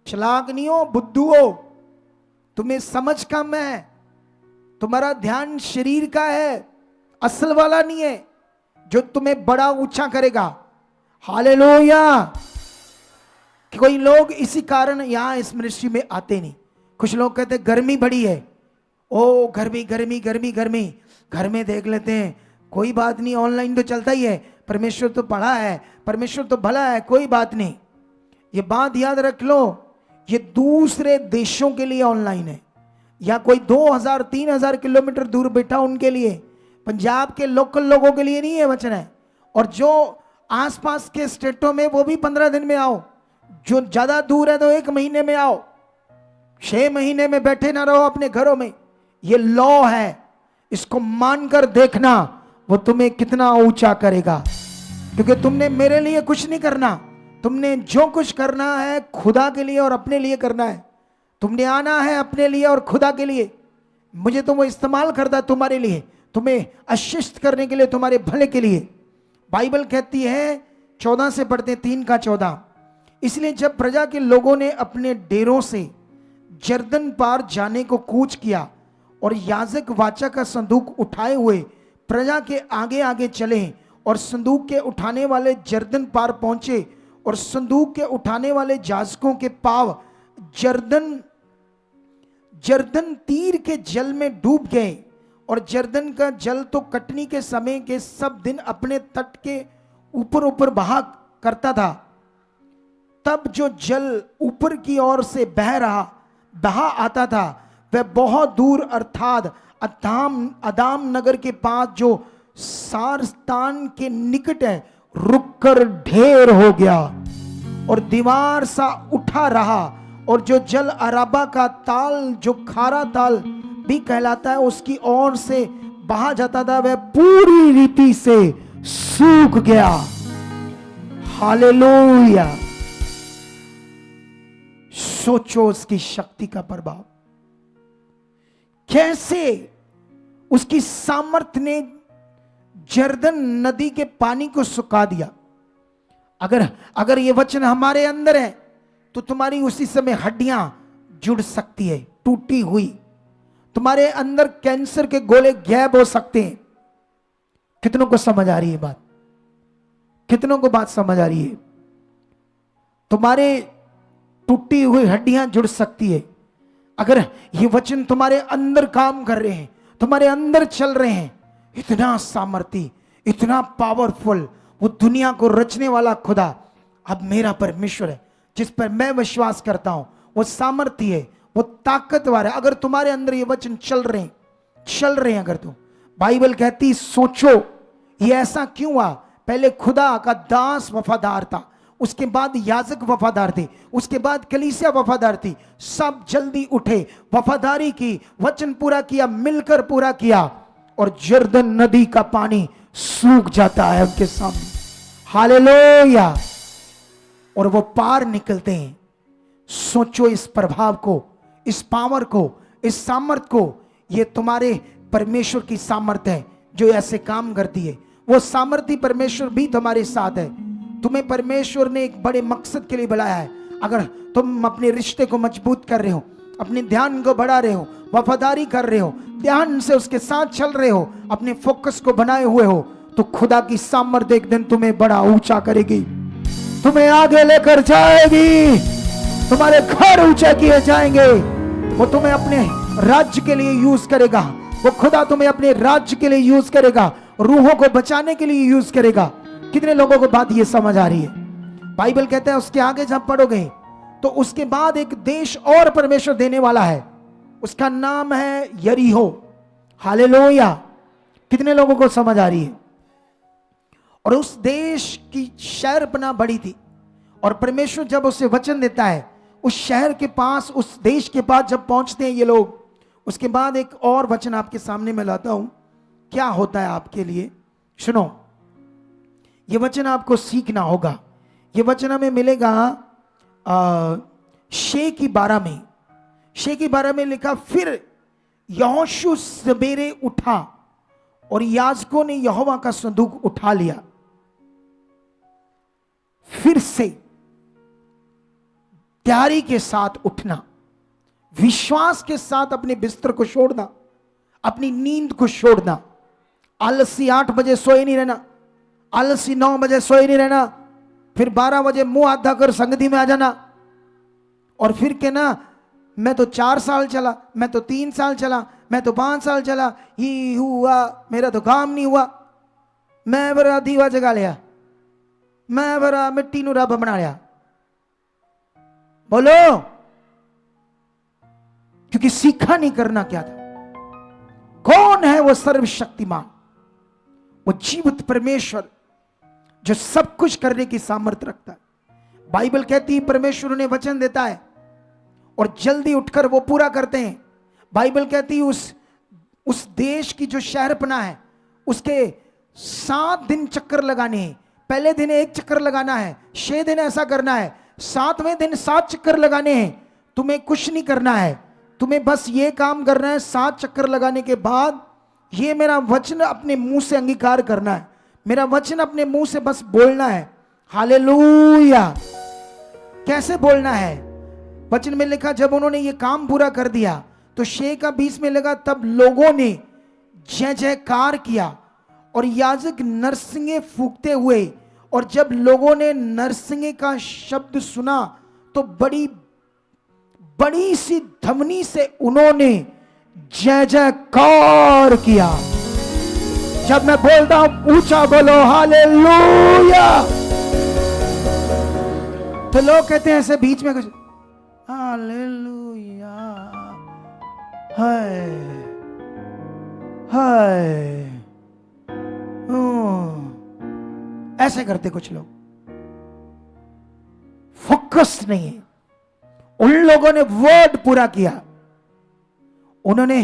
चलाक नहीं हो, बुद्धू हो। तुम्हें समझ कम है, तुम्हारा ध्यान शरीर का है, असल वाला नहीं है जो तुम्हें बड़ा ऊंचा करेगा। हालेलुया। कोई लोग इसी कारण यहां इस मिनिस्ट्री में आते नहीं। कुछ लोग कहते गर्मी बड़ी है, ओ गर्मी गर्मी गर्मी गर्मी, घर में देख लेते हैं, कोई बात नहीं, ऑनलाइन तो चलता ही है, परमेश्वर तो पढ़ा है, परमेश्वर तो भला है, कोई बात नहीं। ये बात याद रख लो, ये दूसरे देशों के लिए ऑनलाइन है, या कोई 2000-3000 किलोमीटर दूर बैठा उनके लिए, पंजाब के लोकल लोगों के लिए नहीं है वचन है। और जो आसपास के स्टेटों में, वो भी 15 दिन में आओ, जो ज्यादा दूर है तो 1 महीने में आओ, 6 महीने में बैठे ना रहो अपने घरों में। ये लॉ है, इसको मानकर देखना वो तुम्हें कितना ऊंचा करेगा। क्योंकि तुमने मेरे लिए कुछ नहीं करना, तुमने जो कुछ करना है खुदा के लिए और अपने लिए करना है। तुमने आना है अपने लिए और खुदा के लिए। मुझे तो वो इस्तेमाल करता है तुम्हारे लिए, तुम्हें अशिष्ट करने के लिए, तुम्हारे भले के लिए। बाइबल कहती है, 14 से पढ़ते, 3 का 14। इसलिए जब प्रजा के लोगों ने अपने डेरों से जर्दन पार जाने को कूच किया और याजक वाचा का संदूक उठाए हुए प्रजा के आगे आगे चले, और संदूक के उठाने वाले जर्दन पार पहुंचे, और संदूक के उठाने वाले याजकों के पांव जर्दन तीर के जल में डूब गए। और जर्दन का जल तो कटनी के समय के सब दिन अपने तट के ऊपर ऊपर बहा करता था। तब जो जल ऊपर की ओर से बहा आता था, वह बहुत दूर अर्थात अदाम नगर के पास जो सारस्तान के निकट है रुककर ढेर हो गया और दीवार सा उठा रहा। और जो जल अराबा का ताल, जो खारा ताल भी कहलाता है, उसकी ओर से बहा जाता था, वह पूरी रीति से सूख गया। हालेलुया। सोचो उसकी शक्ति का प्रभाव, कैसे उसकी सामर्थ ने जर्दन नदी के पानी को सुखा दिया। अगर ये वचन हमारे अंदर है तो तुम्हारी उसी समय हड्डियां जुड़ सकती है, टूटी हुई। तुम्हारे अंदर कैंसर के गोले गायब हो सकते हैं। कितनों को समझ आ रही है बात? कितनों को बात समझ आ रही है? तुम्हारे टूटी हुई हड्डियां जुड़ सकती है अगर ये वचन तुम्हारे अंदर काम कर रहे हैं, तुम्हारे अंदर चल रहे हैं। इतना सामर्थी, इतना पावरफुल, वो दुनिया को रचने वाला खुदा अब मेरा परमेश्वर है, जिस पर मैं विश्वास करता हूं। वो सामर्थी है, वो ताकतवर है। अगर तुम्हारे अंदर ये वचन चल रहे हैं अगर तुम, बाइबल कहती सोचो ये ऐसा क्यों हुआ। पहले खुदा का दास वफादार था, उसके बाद याजक वफादार थे, उसके बाद कलीसिया वफादार थी। सब जल्दी उठे, वफादारी की, वचन पूरा किया, मिलकर पूरा किया, और जर्दन नदी का पानी सूख जाता है उनके सामने। हालेलुया। और वो पार निकलते हैं। सोचो इस प्रभाव को, इस पावर को, इस सामर्थ को। ये तुम्हारे परमेश्वर की सामर्थ है जो ऐसे काम करती है। वो सामर्थी परमेश्वर भी तुम्हारे साथ है। तुम्हें परमेश्वर ने एक बड़े मकसद के लिए बुलाया है। अगर तुम अपने रिश्ते को मजबूत कर रहे हो, अपने ध्यान को बढ़ा रहे हो, वफादारी कर रहे हो, ध्यान से उसके साथ चल रहे हो, अपने फोकस को बनाए हुए हो, तो खुदा की सामर्थ्य एक दिन तुम्हें बड़ा ऊंचा करेगी, तुम्हें आगे लेकर जाएगी, तुम्हारे घर ऊंचे किए जाएंगे। वो तुम्हें अपने राज्य के लिए यूज करेगा। वो खुदा तुम्हें अपने राज्य के लिए यूज करेगा, रूहों को बचाने के लिए यूज करेगा। कितने लोगों को बात ये समझ आ रही है? बाइबल कहता है उसके आगे जब पढ़ोगे तो उसके बाद एक देश और परमेश्वर देने वाला है, उसका नाम है यरीहो। हालेलुया। कितने लोगों को समझ आ रही है? और उस देश की शहरपना बड़ी थी, और परमेश्वर जब उसे वचन देता है, उस शहर के पास, उस देश के पास जब पहुंचते हैं ये लोग, उसके बाद एक और वचन आपके सामने मैं लाता हूं। क्या होता है आपके लिए? सुनो, ये वचन आपको सीखना होगा, ये वचन हमें मिलेगा शे की 12 में। शे की 12 में लिखा, फिर यहोशू सवेरे उठा और याजकों ने यहोवा का संदूक उठा लिया। फिर से तैयारी के साथ उठना, विश्वास के साथ अपने बिस्तर को छोड़ना, अपनी नींद को छोड़ना। आलसी 8 बजे सोए नहीं रहना, आलसी 9 बजे सोए नहीं रहना, फिर 12 बजे मुंह आधा कर संगति में आ जाना और फिर कहना मैं तो 4 साल चला, मैं तो 3 साल चला, मैं तो 5 साल चला, ही हुआ, मेरा तो काम नहीं हुआ, मैं बड़ा दीवा जगा लिया, मैं बड़ा मिट्टी नू रब बना लिया। बोलो, क्योंकि सीखा नहीं करना क्या था। कौन है वो सर्वशक्तिमान, वो जीवित परमेश्वर जो सब कुछ करने की सामर्थ्य रखता है। बाइबल कहती है परमेश्वर उन्हें वचन देता है और जल्दी उठकर वो पूरा करते हैं। बाइबल कहती है उस देश की जो शहरपना है उसके 7 दिन चक्कर लगाने हैं। पहले दिन 1 चक्कर लगाना है, 6 दिन ऐसा करना है, 7वें दिन 7 चक्कर लगाने हैं। तुम्हें कुछ नहीं करना है, तुम्हें बस ये काम करना है। 7 चक्कर लगाने के बाद ये मेरा वचन अपने मुंह से अंगीकार करना है, मेरा वचन अपने मुंह से बस बोलना है। हालेलुया। कैसे बोलना है? वचन में लिखा जब उन्होंने ये काम पूरा कर दिया तो 6 का 20 में लगा, तब लोगों ने जय जयकार किया और याजक नरसिंगे फूंकते हुए, और जब लोगों ने नरसिंगे का शब्द सुना तो बड़ी बड़ी सी ध्वनि से उन्होंने जय जयकार किया। जब मैं बोलता हूं ऊंचा बोलो हालेलुया, तो लोग कहते हैं ऐसे बीच में कुछ हालेलुया, हाय हाय, ऐसे करते कुछ लोग। फोकस नहीं है। उन लोगों ने वर्ड पूरा किया, उन्होंने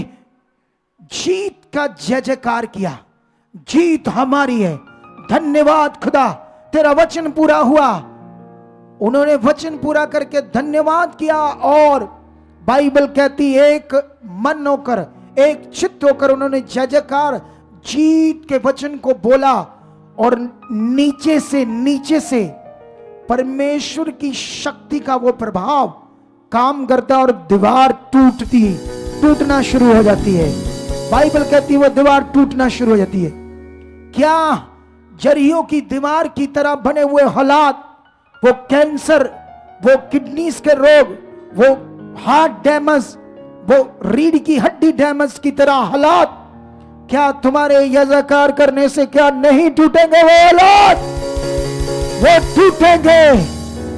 जीत का जय जयकार किया। जीत हमारी है, धन्यवाद खुदा, तेरा वचन पूरा हुआ। उन्होंने वचन पूरा करके धन्यवाद किया और बाइबल कहती एक मन होकर, एक चित्त होकर उन्होंने जय जयकार जीत के वचन को बोला। और नीचे से परमेश्वर की शक्ति का वो प्रभाव काम करता और दीवार टूटना शुरू हो जाती है। बाइबल कहती है वो दीवार टूटना शुरू हो जाती है। क्या जरियो की दीवार की तरह बने हुए हालात, वो कैंसर, वो किडनीज के रोग, वो हार्ट डैमेज, वो रीढ़ की हड्डी डैमेज की तरह हालात, क्या तुम्हारे यज़ाकार करने से क्या नहीं टूटेंगे? वो हालात वो टूटेंगे,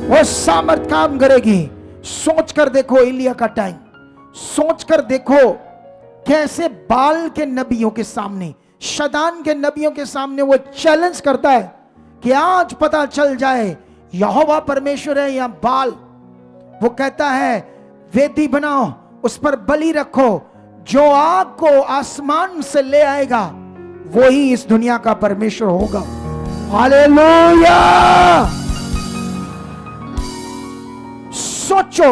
वो सामर्थ काम करेगी। सोच कर देखो एलिया का टाइम, सोच कर देखो कैसे बाल के नबियों के सामने, शैतान के नबियों के सामने वो चैलेंज करता है कि आज पता चल जाए यहोवा परमेश्वर है या बाल। वो कहता है वेदी बनाओ, उस पर बलि रखो, जो आग को आसमान से ले आएगा वही इस दुनिया का परमेश्वर होगा। हालेलुया। सोचो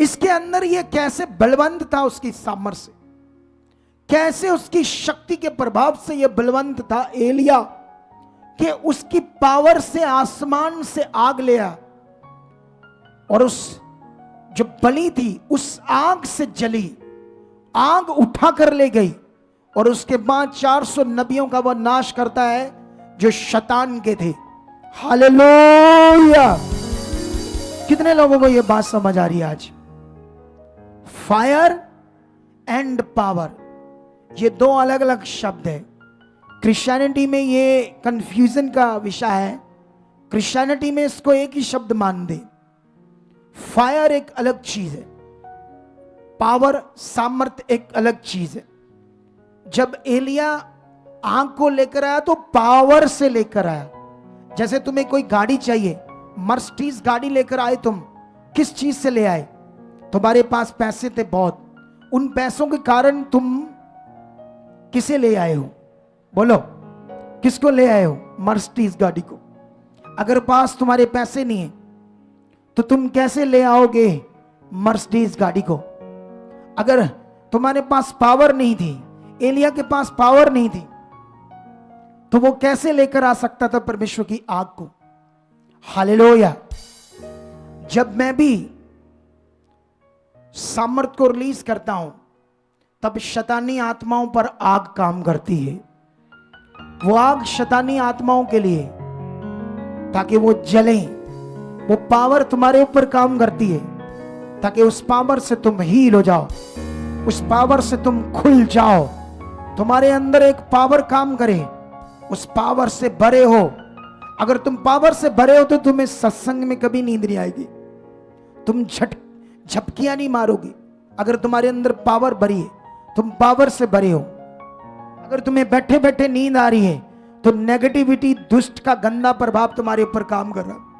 इसके अंदर ये कैसे बलवंत था, उसकी सामर्थ से, कैसे उसकी शक्ति के प्रभाव से ये बलवंत था एलिया, कि उसकी पावर से आसमान से आग ले आया और उस जो बलि थी उस आग से जली, आग उठा कर ले गई। और उसके बाद 400 नबियों का वह नाश करता है जो शैतान के थे। हालेलुया। कितने लोगों को यह बात समझ आ रही है आज? फायर एंड पावर, ये 2 अलग अलग शब्द है। क्रिश्चियनिटी में ये कंफ्यूजन का विषय है। क्रिश्चियनिटी में इसको एक ही शब्द मान दे। फायर एक अलग चीज है, पावर सामर्थ एक अलग चीज है। जब एलिया आग को लेकर आया तो पावर से लेकर आया। जैसे तुम्हें कोई गाड़ी चाहिए, मर्सिडीज गाड़ी लेकर आए, तुम किस चीज से ले आए? तुम्हारे पास पैसे थे बहुत, उन पैसों के कारण तुम किसे ले आए हो? बोलो, किसको ले आए हो? मर्सिडीज गाड़ी को। अगर पास तुम्हारे पैसे नहीं है तो तुम कैसे ले आओगे मर्सिडीज गाड़ी को? अगर तुम्हारे पास पावर नहीं थी, एलिया के पास पावर नहीं थी, तो वो कैसे लेकर आ सकता था परमेश्वर की आग को? हालेलुया। जब मैं भी सामर्थ को रिलीज करता हूं तब शैतानी आत्माओं पर आग काम करती है। वो आग शैतानी आत्माओं के लिए, ताकि वो जले। वो पावर तुम्हारे ऊपर काम करती है ताकि उस पावर से तुम हील हो जाओ, उस पावर से तुम खुल जाओ। तुम्हारे अंदर एक पावर काम करे, उस पावर से भरे हो। अगर तुम पावर से भरे हो तो तुम्हें सत्संग में कभी नींद नहीं आएगी, तुम झपकियां नहीं मारोगे। अगर तुम्हारे अंदर पावर भरी है, तुम पावर से भरे हो। अगर तुम्हें बैठे बैठे नींद आ रही है तो नेगेटिविटी, दुष्ट का गंदा प्रभाव तुम्हारे ऊपर काम कर रहा है।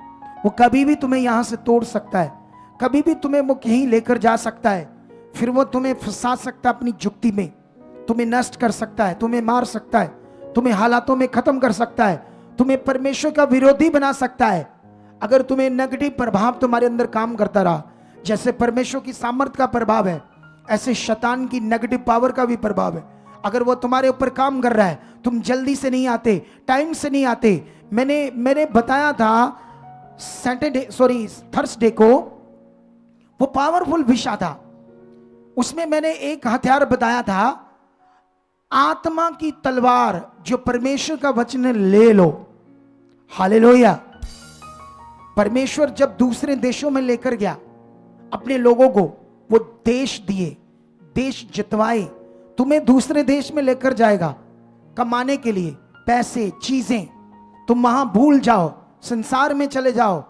वो कभी भी तुम्हें यहां से तोड़ सकता है, कभी भी तुम्हें वो कहीं लेकर जा सकता है। फिर वो तुम्हें फंसा सकता है अपनी जुक्ति में, तुम्हें नष्ट कर सकता है, तुम्हें मार सकता है, तुम्हें हालातों में खत्म कर सकता है, तुम्हें परमेश्वर का विरोधी बना सकता है। अगर तुम्हें नेगेटिव प्रभाव तुम्हारे अंदर काम करता रहा, जैसे परमेश्वर की सामर्थ का प्रभाव है, ऐसे शैतान की नेगेटिव पावर का भी प्रभाव है। अगर वो तुम्हारे ऊपर काम कर रहा है, तुम जल्दी से नहीं आते, टाइम से नहीं आते। मैंने बताया था थर्सडे को, वो पावरफुल विषय था। उसमें मैंने एक हथियार बताया था, आत्मा की तलवार, जो परमेश्वर का वचन है, ले लो। हालेलुया। परमेश्वर जब दूसरे देशों में लेकर गया अपने लोगों को, वो देश दिए, देश जितवाए। तुम्हें दूसरे देश में लेकर जाएगा कमाने के लिए, पैसे, चीजें। तुम वहां भूल जाओ, संसार में चले जाओ।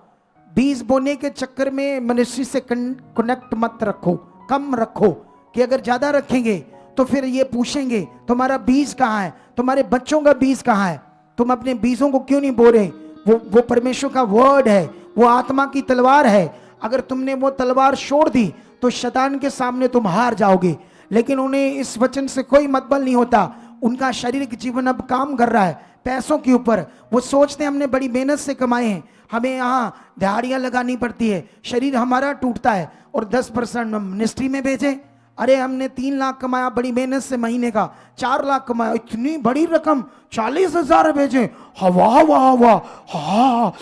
बीज बोने के चक्कर में मिनिस्ट्री से कनेक्ट मत रखो, कम रखो, कि अगर ज्यादा रखेंगे तो फिर ये पूछेंगे तुम्हारा बीज कहाँ है, तुम्हारे बच्चों का बीज कहाँ है, तुम अपने बीजों को क्यों नहीं बो रहे? वो परमेश्वर का वर्ड है, वो आत्मा की तलवार है। अगर तुमने वो तलवार छोड़ दी तो शैतान के सामने तुम हार जाओगे। लेकिन उन्हें इस वचन से कोई मतलब नहीं होता। उनका शारीरिक जीवन अब काम कर रहा है पैसों के ऊपर। वो सोचते हैं हमने बड़ी मेहनत से कमाए हैं, हमें यहाँ दिहाड़ियाँ लगानी पड़ती है, शरीर हमारा टूटता है, और 10% मिनिस्ट्री में भेजे। अरे हमने 3 लाख कमाया बड़ी मेहनत से, महीने का 4 लाख कमाया, इतनी बड़ी रकम 40,000 भेजे। वाह वाह वाह, हाँ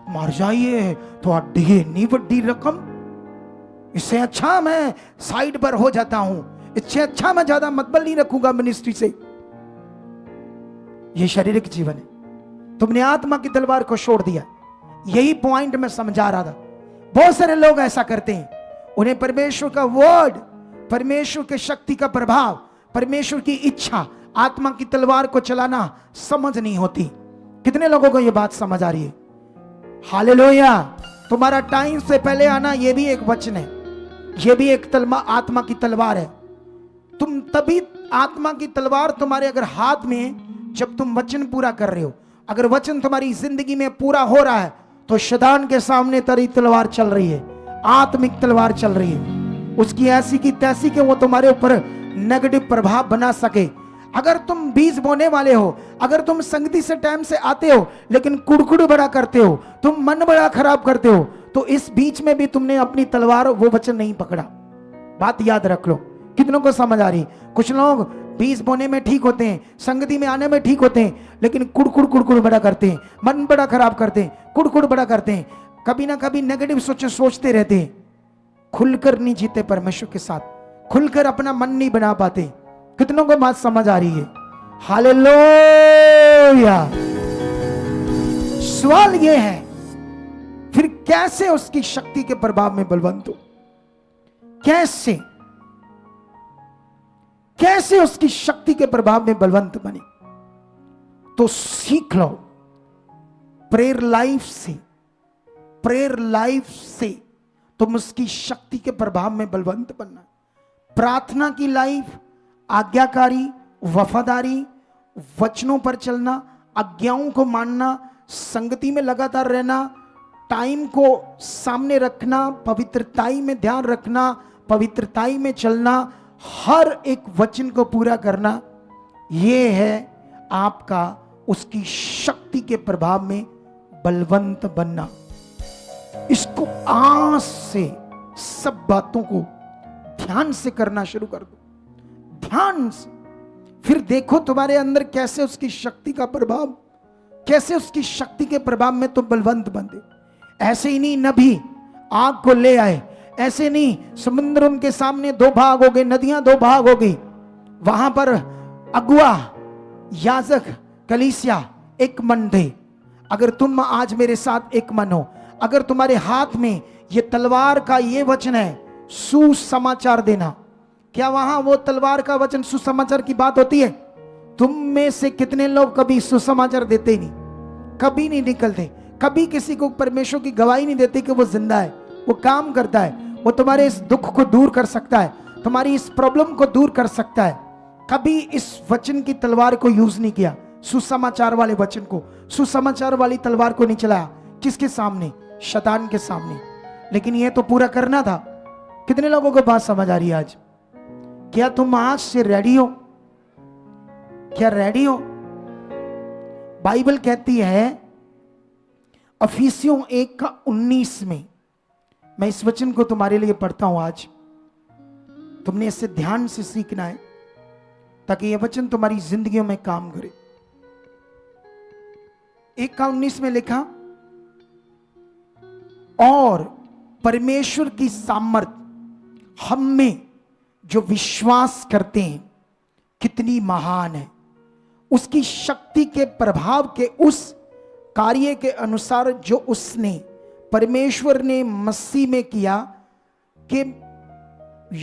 मर जाइए तो इतनी बड़ी रकम, इससे अच्छा मैं साइड पर हो जाता हूं, इससे अच्छा मैं ज्यादा मतबल नहीं रखूंगा मिनिस्ट्री से। ये शारीरिक जीवन है। तुमने आत्मा की तलवार को छोड़ दिया। यही पॉइंट मैं समझा रहा था। बहुत सारे लोग ऐसा करते हैं, उन्हें परमेश्वर का वर्ड, परमेश्वर के शक्ति का प्रभाव, परमेश्वर की इच्छा, आत्मा की तलवार को चलाना समझ नहीं होती। कितने लोगों को यह बात समझ आ रही है? हालेलुया। तुम्हारा टाइम से पहले आना, यह भी एक वचन है, यह भी एक आत्मा की तलवार है। तुम तभी, आत्मा की तलवार तुम्हारे अगर हाथ में, जब तुम वचन पूरा कर रहे हो। अगर वचन तुम्हारी जिंदगी में पूरा हो रहा है तो शैतान के सामने तेरी तलवार चल रही है, आत्मिक तलवार चल रही है, उसकी ऐसी की तैसी कि वो तुम्हारे ऊपर नेगेटिव प्रभाव बना सके। अगर तुम बीज बोने वाले हो, अगर तुम संगति से टाइम से आते हो लेकिन कुड़कुड़ बड़ा करते हो, तुम मन बड़ा खराब करते हो, तो इस बीच में भी तुमने अपनी तलवार, वो वचन नहीं पकड़ा। बात याद रख लो। कितनों को समझ आ रही? कुछ लोग बीज बोने में ठीक होते हैं, संगति में आने में ठीक होते हैं, लेकिन कुड़कुड़ बड़ा करते हैं, मन बड़ा खराब करते हैं, कुड़कुड़ बड़ा करते हैं, कभी ना कभी नेगेटिव सोचते रहते हैं, खुलकर नहीं जीते परमेश्वर के साथ, खुलकर अपना मन नहीं बना पाते। कितनों को बात समझ आ रही है? हालेलुया। सवाल यह है, फिर कैसे उसकी शक्ति के प्रभाव में बलवंत हो? कैसे उसकी शक्ति के प्रभाव में बलवंत बने? तो सीख लो प्रेयर लाइफ से तुम उसकी शक्ति के प्रभाव में बलवंत बनना। प्रार्थना की लाइफ, आज्ञाकारी, वफादारी, वचनों पर चलना, आज्ञाओं को मानना, संगति में लगातार रहना, टाइम को सामने रखना, पवित्रताई में ध्यान रखना, पवित्रताई में चलना, हर एक वचन को पूरा करना, यह है आपका उसकी शक्ति के प्रभाव में बलवंत बनना। इसको आज से सब बातों को ध्यान से करना शुरू कर दो, ध्यान से। फिर देखो तुम्हारे अंदर कैसे उसकी शक्ति का प्रभाव, कैसे उसकी शक्ति के प्रभाव में तुम बलवंत बनते। ऐसे ही नहीं नबी आग को ले आए, ऐसे नहीं समुद्र उनके सामने दो भाग हो गए, नदियां दो भाग हो गई। वहां पर अगुआ, याजक, कलीसिया एक मन थे। अगर तुम आज मेरे साथ एक मन हो, अगर तुम्हारे हाथ में ये तलवार का ये वचन है सुसमाचार देना, क्या वहां वो तलवार का वचन सुसमाचार की बात होती है? तुम में से कितने लोग कभी सुसमाचार देते ही नहीं, कभी नहीं निकलते, कभी किसी को परमेश्वर की गवाही नहीं देते कि वो जिंदा है, वो काम करता है, वो तुम्हारे इस दुख को दूर कर सकता है, तुम्हारी इस प्रॉब्लम को दूर कर सकता है। कभी इस वचन की तलवार को यूज नहीं किया, सुसमाचार वाले वचन को, सुसमाचार वाली तलवार को नहीं चलाया। किसके सामने? शैतान के सामने। लेकिन यह तो पूरा करना था। कितने लोगों को बात समझ आ रही है आज? क्या तुम आज से रेडी हो? क्या रेडी हो? बाइबल कहती है अफिसियों 1:19 में, मैं इस वचन को तुम्हारे लिए पढ़ता हूं आज, तुमने इससे ध्यान से सीखना है ताकि यह वचन तुम्हारी जिंदगियों में काम करे। 1:19 में लिखा, और परमेश्वर की सामर्थ हम में जो विश्वास करते हैं कितनी महान है, उसकी शक्ति के प्रभाव के उस कार्य के अनुसार जो उसने, परमेश्वर ने मसीह में किया कि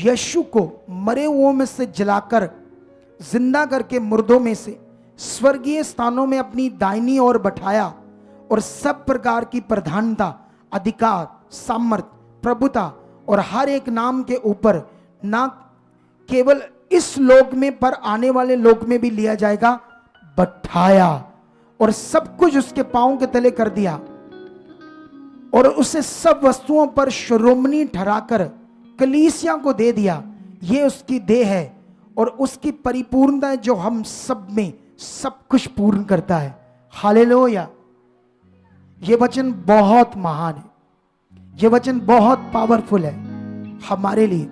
यीशु को मरे हुओं में से जलाकर जिंदा करके मुर्दों में से स्वर्गीय स्थानों में अपनी दाहिनी ओर बैठाया, और सब प्रकार की प्रधानता, अधिकार, सामर्थ, प्रभुता और हर एक नाम के ऊपर ना केवल इस लोक में पर आने वाले लोक में भी लिया जाएगा, बैठाया, और सब कुछ उसके पांव के तले कर दिया, और उसे सब वस्तुओं पर शिरोमणि ठहराकर कलीसिया को दे दिया। ये उसकी देह है और उसकी परिपूर्णता है जो हम सब में सब कुछ पूर्ण करता है। हालेलुया। ये वचन बहुत महान है, ये वचन बहुत पावरफुल है हमारे लिए।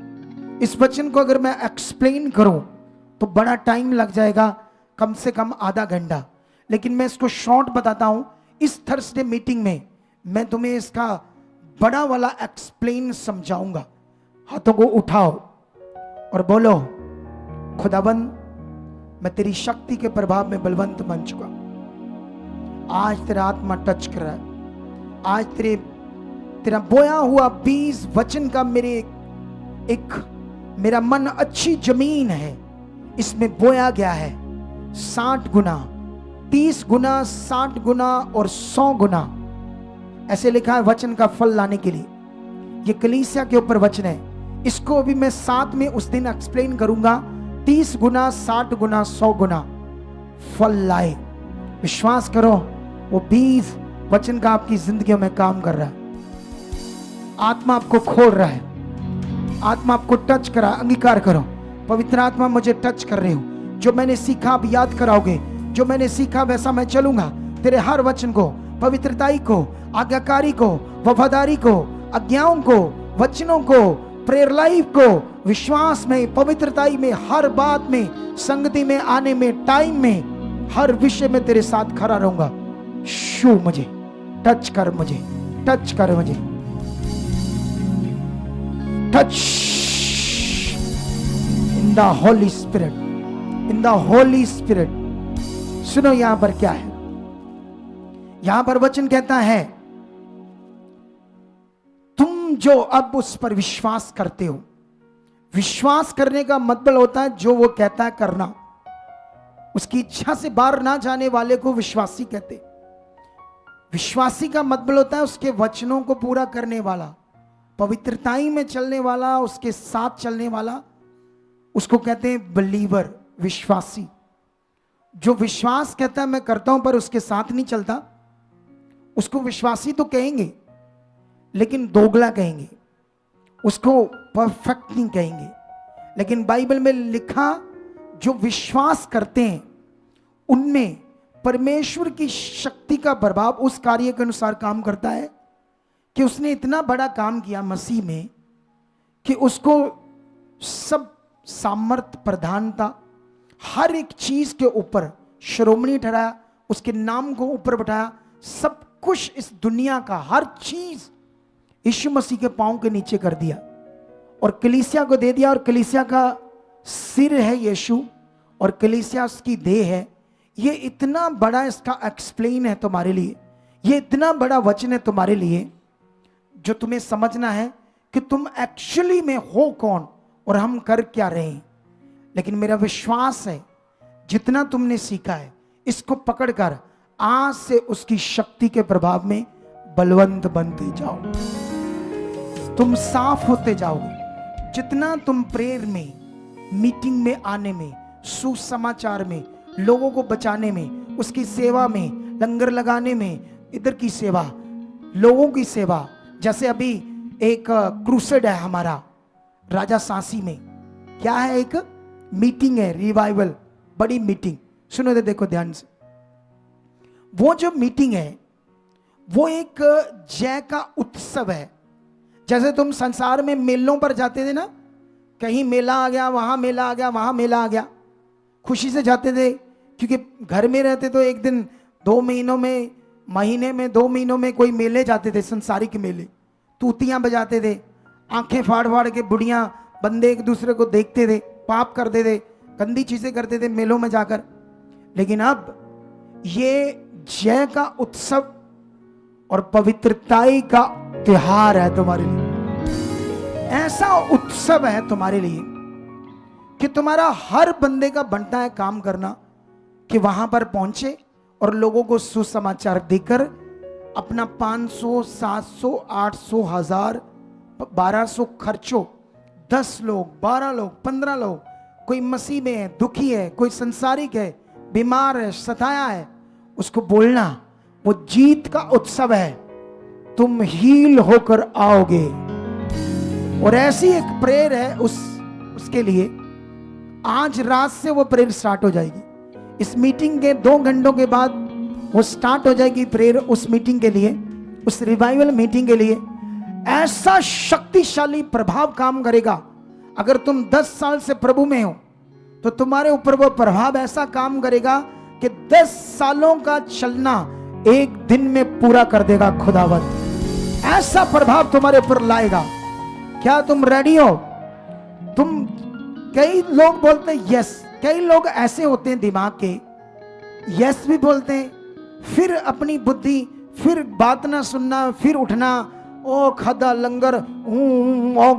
इस वचन को अगर मैं एक्सप्लेन करूं तो बड़ा टाइम लग जाएगा, कम से कम आधा घंटा, लेकिन मैं इसको शॉर्ट बताता हूं। इस थर्सडे मीटिंग में मैं तुम्हें इसका बड़ा वाला एक्सप्लेन समझाऊंगा। हाथों को उठाओ और बोलो, खुदाबंद मैं तेरी शक्ति के प्रभाव में बलवंत बन चुका। आज तेरा आत्मा टच कर रहा है। आज तेरा बोया हुआ बीज वचन का मेरा मन अच्छी जमीन है, इसमें बोया गया है 60 गुना, 30 गुना, 60 गुना और 100 गुना। ऐसे लिखा है वचन का फल लाने के लिए। ये कलीसिया के ऊपर वचन है। इसको भी मैं साथ में उस दिन एक्सप्लेन करूंगा। 30 गुना, 60 गुना, 100 गुना फल लाए। विश्वास करो, वो बीज वचन का आपकी जिंदगियों में काम कर रहा है। आत्मा आपको खोल रहा है, आत्मा आपको टच करा। अंगीकार करो, पवित्र आत्मा मुझे टच कर रहे हो। जो मैंने सीखा आप याद कराओगे, जो मैंने सीखा वैसा मैं चलूंगा। तेरे हर वचन को, पवित्रताई को, आज्ञाकारी को, वफादारी को, आज्ञाओं को, वचनों को, प्रेयर लाइफ को, विश्वास में, पवित्रताई में, हर बात में, संगति में आने में, टाइम में, हर विषय में तेरे साथ खड़ा रहूंगा। शू मुझे, टच कर मुझे, टच कर मुझे, touch in the Holi spirit, in the Holi spirit. सुनो यहां पर क्या है। यहां पर वचन कहता है, तुम जो अब उस पर विश्वास करते हो। विश्वास करने का मतलब होता है जो वो कहता है करना। उसकी इच्छा से बाहर ना जाने वाले को विश्वासी कहते। विश्वासी का मतलब होता है उसके वचनों को पूरा करने वाला, पवित्रताई में चलने वाला, उसके साथ चलने वाला, उसको कहते हैं बिलीवर, विश्वासी। जो विश्वास कहता है मैं करता हूं पर उसके साथ नहीं चलता, उसको विश्वासी तो कहेंगे लेकिन दोगला कहेंगे, उसको परफेक्ट नहीं कहेंगे। लेकिन बाइबल में लिखा जो विश्वास करते हैं उनमें परमेश्वर की शक्ति का प्रभाव उस कार्य के अनुसार काम करता है कि उसने इतना बड़ा काम किया मसीह में कि उसको सब सामर्थ, प्रधानता, हर एक चीज के ऊपर श्रोमणी ठहराया, उसके नाम को ऊपर बैठाया। सब कुछ इस दुनिया का हर चीज यीशु मसीह के पांव के नीचे कर दिया और कलीसिया को दे दिया। और कलीसिया का सिर है यीशु और कलीसिया उसकी देह है। ये इतना बड़ा इसका एक्सप्लेन है तुम्हारे लिए, ये इतना बड़ा वचन है तुम्हारे लिए, जो तुम्हें समझना है कि तुम एक्चुअली में हो कौन और हम कर क्या रहे हैं। लेकिन मेरा विश्वास है जितना तुमने सीखा है इसको पकड़कर आज से उसकी शक्ति के प्रभाव में बलवंत बनते जाओ, तुम साफ होते जाओगे। जितना तुम प्रेयर में, मीटिंग में आने में, सुसमाचार में, लोगों को बचाने में, उसकी सेवा में, लंगर लगाने में, इधर की सेवा, लोगों की सेवा, जैसे अभी एक क्रूसेड है हमारा राजा सांसी में, क्या है, एक मीटिंग है, रिवाइवल, बड़ी मीटिंग। सुनो दे, देखो ध्यान से, वो जो मीटिंग है वो एक जय का उत्सव है। जैसे तुम संसार में मेलों पर जाते थे ना, कहीं मेला आ गया, वहां मेला आ गया, वहां मेला आ गया, खुशी से जाते थे, क्योंकि घर में रहते तो एक दिन, 2 महीनों में, महीने में, 2 महीनों में कोई मेले जाते थे, संसारिक मेले, तूतियां बजाते थे, आंखें फाड़ फाड़ के बुढ़ियां बंदे एक दूसरे को देखते थे, पाप करते थे, गंदी चीजें करते थे मेलों में जाकर। लेकिन अब ये जय का उत्सव और पवित्रताई का त्योहार है तुम्हारे लिए। ऐसा उत्सव है तुम्हारे लिए कि तुम्हारा हर बंदे का बनता है काम करना कि वहां पर पहुंचे और लोगों को सुसमाचार देकर अपना 500, 700, 800, 1000, 1200 खर्चो, 10 लोग, 12 लोग, 15 लोग, कोई मसीह में है, दुखी है, कोई संसारिक है, बीमार है, सताया है, उसको बोलना वो जीत का उत्सव है, तुम हील होकर आओगे। और ऐसी एक प्रेयर है उसके लिए, आज रात से वो प्रेयर स्टार्ट हो जाएगी। इस मीटिंग के 2 घंटों के बाद वो स्टार्ट हो जाएगी प्रेयर, उस मीटिंग के लिए, उस रिवाइवल मीटिंग के लिए। ऐसा शक्तिशाली प्रभाव काम करेगा। अगर तुम 10 साल से प्रभु में हो तो तुम्हारे ऊपर वो प्रभाव ऐसा काम करेगा कि 10 सालों का चलना एक दिन में पूरा कर देगा खुदावंद। ऐसा प्रभाव तुम्हारे ऊपर लाएगा। क्या तुम रेडी हो? तुम, कई लोग बोलते हैं यस, कई लोग ऐसे होते हैं दिमाग के, यस भी बोलते हैं, फिर अपनी बुद्धि, फिर बात ना सुनना, फिर उठना, ओ खादा लंगर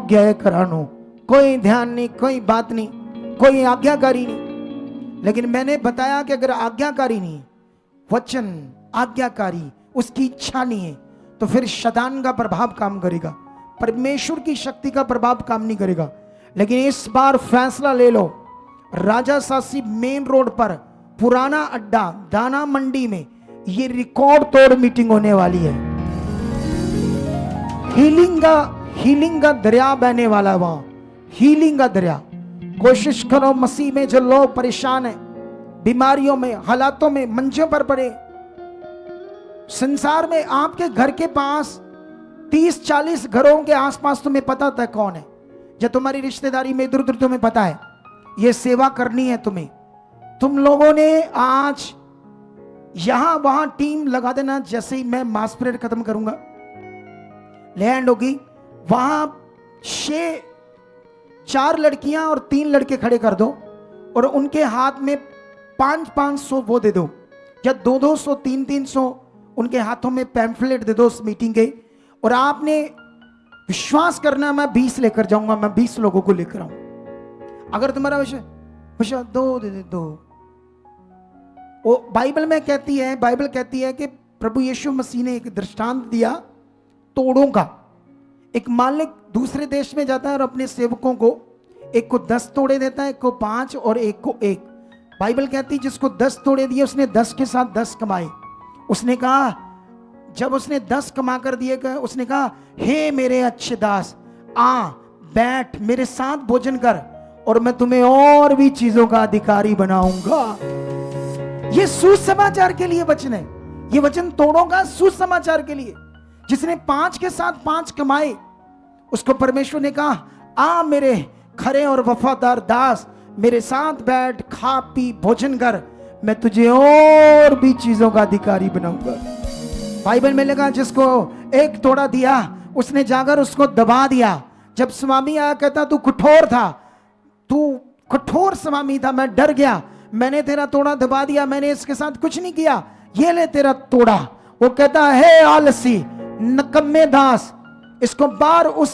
गया करानो, कोई ध्यान नहीं, कोई बात नहीं, कोई आज्ञाकारी नहीं। लेकिन मैंने बताया कि अगर आज्ञाकारी नहीं, वचन आज्ञाकारी, उसकी इच्छा नहीं है, तो फिर शैतान का प्रभाव काम करेगा, परमेश्वर की शक्ति का प्रभाव काम नहीं करेगा। लेकिन इस बार फैसला ले लो, राजा सासी मेन रोड पर, पुराना अड्डा, दाना मंडी में ये रिकॉर्ड तोड़ मीटिंग होने वाली है। हीलिंग का दरिया बहने वाला, वहां हीलिंग का दरिया। कोशिश करो, मसीह में जो लोग परेशान हैं, बीमारियों में, हालातों में, मंचों पर पड़े, संसार में आपके घर के पास 30-40 घरों के आसपास तुम्हें पता था कौन है, जो तुम्हारी रिश्तेदारी में इधर उधर तुम्हें पता है, ये सेवा करनी है तुम्हें। तुम लोगों ने आज यहां वहां टीम लगा देना। जैसे ही मैं मास परेड खत्म करूंगा, लैंड होगी, वहां 4 लड़कियां और 3 लड़के खड़े कर दो और उनके हाथ में 500 वो दे दो, या 200, 300 उनके हाथों में पैम्फलेट दे दो उस मीटिंग के। और आपने विश्वास करना, मैं 20 लेकर जाऊंगा, मैं 20 लोगों को लेकर आऊंगा। अगर तुम्हारा विषय 2 दे 2। वो बाइबल में कहती है, बाइबल कहती है कि प्रभु यीशु मसीह ने एक दृष्टांत दिया तोड़ों का। एक मालिक दूसरे देश में जाता है और अपने सेवकों को, एक को 10 तोड़े देता है, एक को 5 और एक को 1। बाइबल कहती है जिसको 10 तोड़े दिए उसने 10 के साथ 10 कमाए। उसने कहा, जब उसने 10 कमा कर दिए, उसने कहा, हे मेरे अच्छे दास, आ बैठ मेरे साथ भोजन कर और मैं तुम्हें और भी चीजों का अधिकारी बनाऊंगा। ये सुसमाचार के लिए वचन है। ये वचन तोड़ोगा सुसमाचार के लिए। जिसने 5 के साथ 5 कमाए, उसको परमेश्वर ने कहा, आ मेरे खरे और वफादार दास, मेरे साथ बैठ, खा पी भोजन कर, मैं तुझे और भी चीजों का अधिकारी बनाऊंगा। बाइबल में लगा, जिसको 1 तोड़ा दिया उसने जाकर उसको दबा दिया। जब स्वामी आया कहता, तू कठोर था, तू कठोर स्वामी था, मैं डर गया, मैंने तेरा तोड़ा दबा दिया, मैंने इसके साथ कुछ नहीं किया, ये ले तेरा तोड़ा। वो कहता, हे आलसी नकम्मे दास, इसको बाहर उस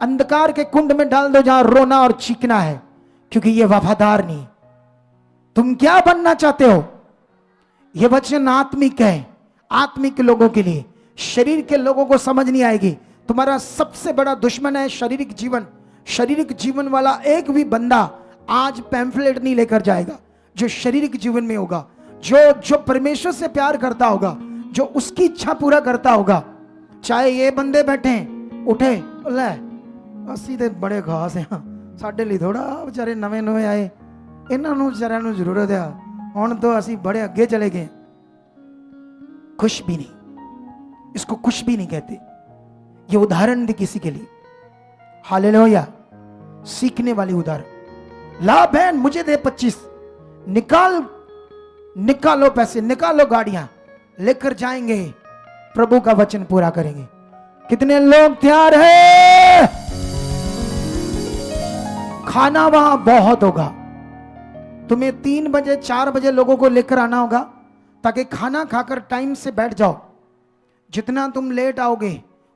अंधकार के कुंड में डाल दो जहां रोना और चीखना है, क्योंकि ये वफादार नहीं। तुम क्या बनना चाहते हो? ये वचन आत्मिक है, आत्मिक लोगों के लिए। शरीर के लोगों को समझ नहीं आएगी। तुम्हारा सबसे बड़ा दुश्मन है शारीरिक जीवन। शारीरिक जीवन वाला एक भी बंदा आज पैम्फलेट नहीं लेकर जाएगा। जो शारीरिक जीवन में होगा, जो परमेश्वर से प्यार करता होगा, जो उसकी इच्छा पूरा करता होगा, चाहे ये बंदे बैठे उठे, ले असी तो बड़े खास हैं, साडे लिए थोड़ा, बेचारे नवे नवे आए, इन्होंने बेचारिਆਂ ਨੂੰ ਜ਼ਰੂਰਤ ਆ, ਹੁਣ तो ਅਸੀਂ बड़े अगे चले गए। खुश भी नहीं, इसको खुश भी नहीं कहते। ये उदाहरण थी किसी के लिए। हालेलुया, सीखने वाली उदाहरण। ला बहन मुझे दे 25, निकालो पैसे, निकालो गाड़ियां, लेकर जाएंगे, प्रभु का वचन पूरा करेंगे। कितने लोग तैयार हैं? खाना वहां बहुत होगा। तुम्हें 3 बजे 4 बजे लोगों को लेकर आना होगा, ताकि खाना खाकर टाइम से बैठ जाओ। जितना तुम लेट आओगे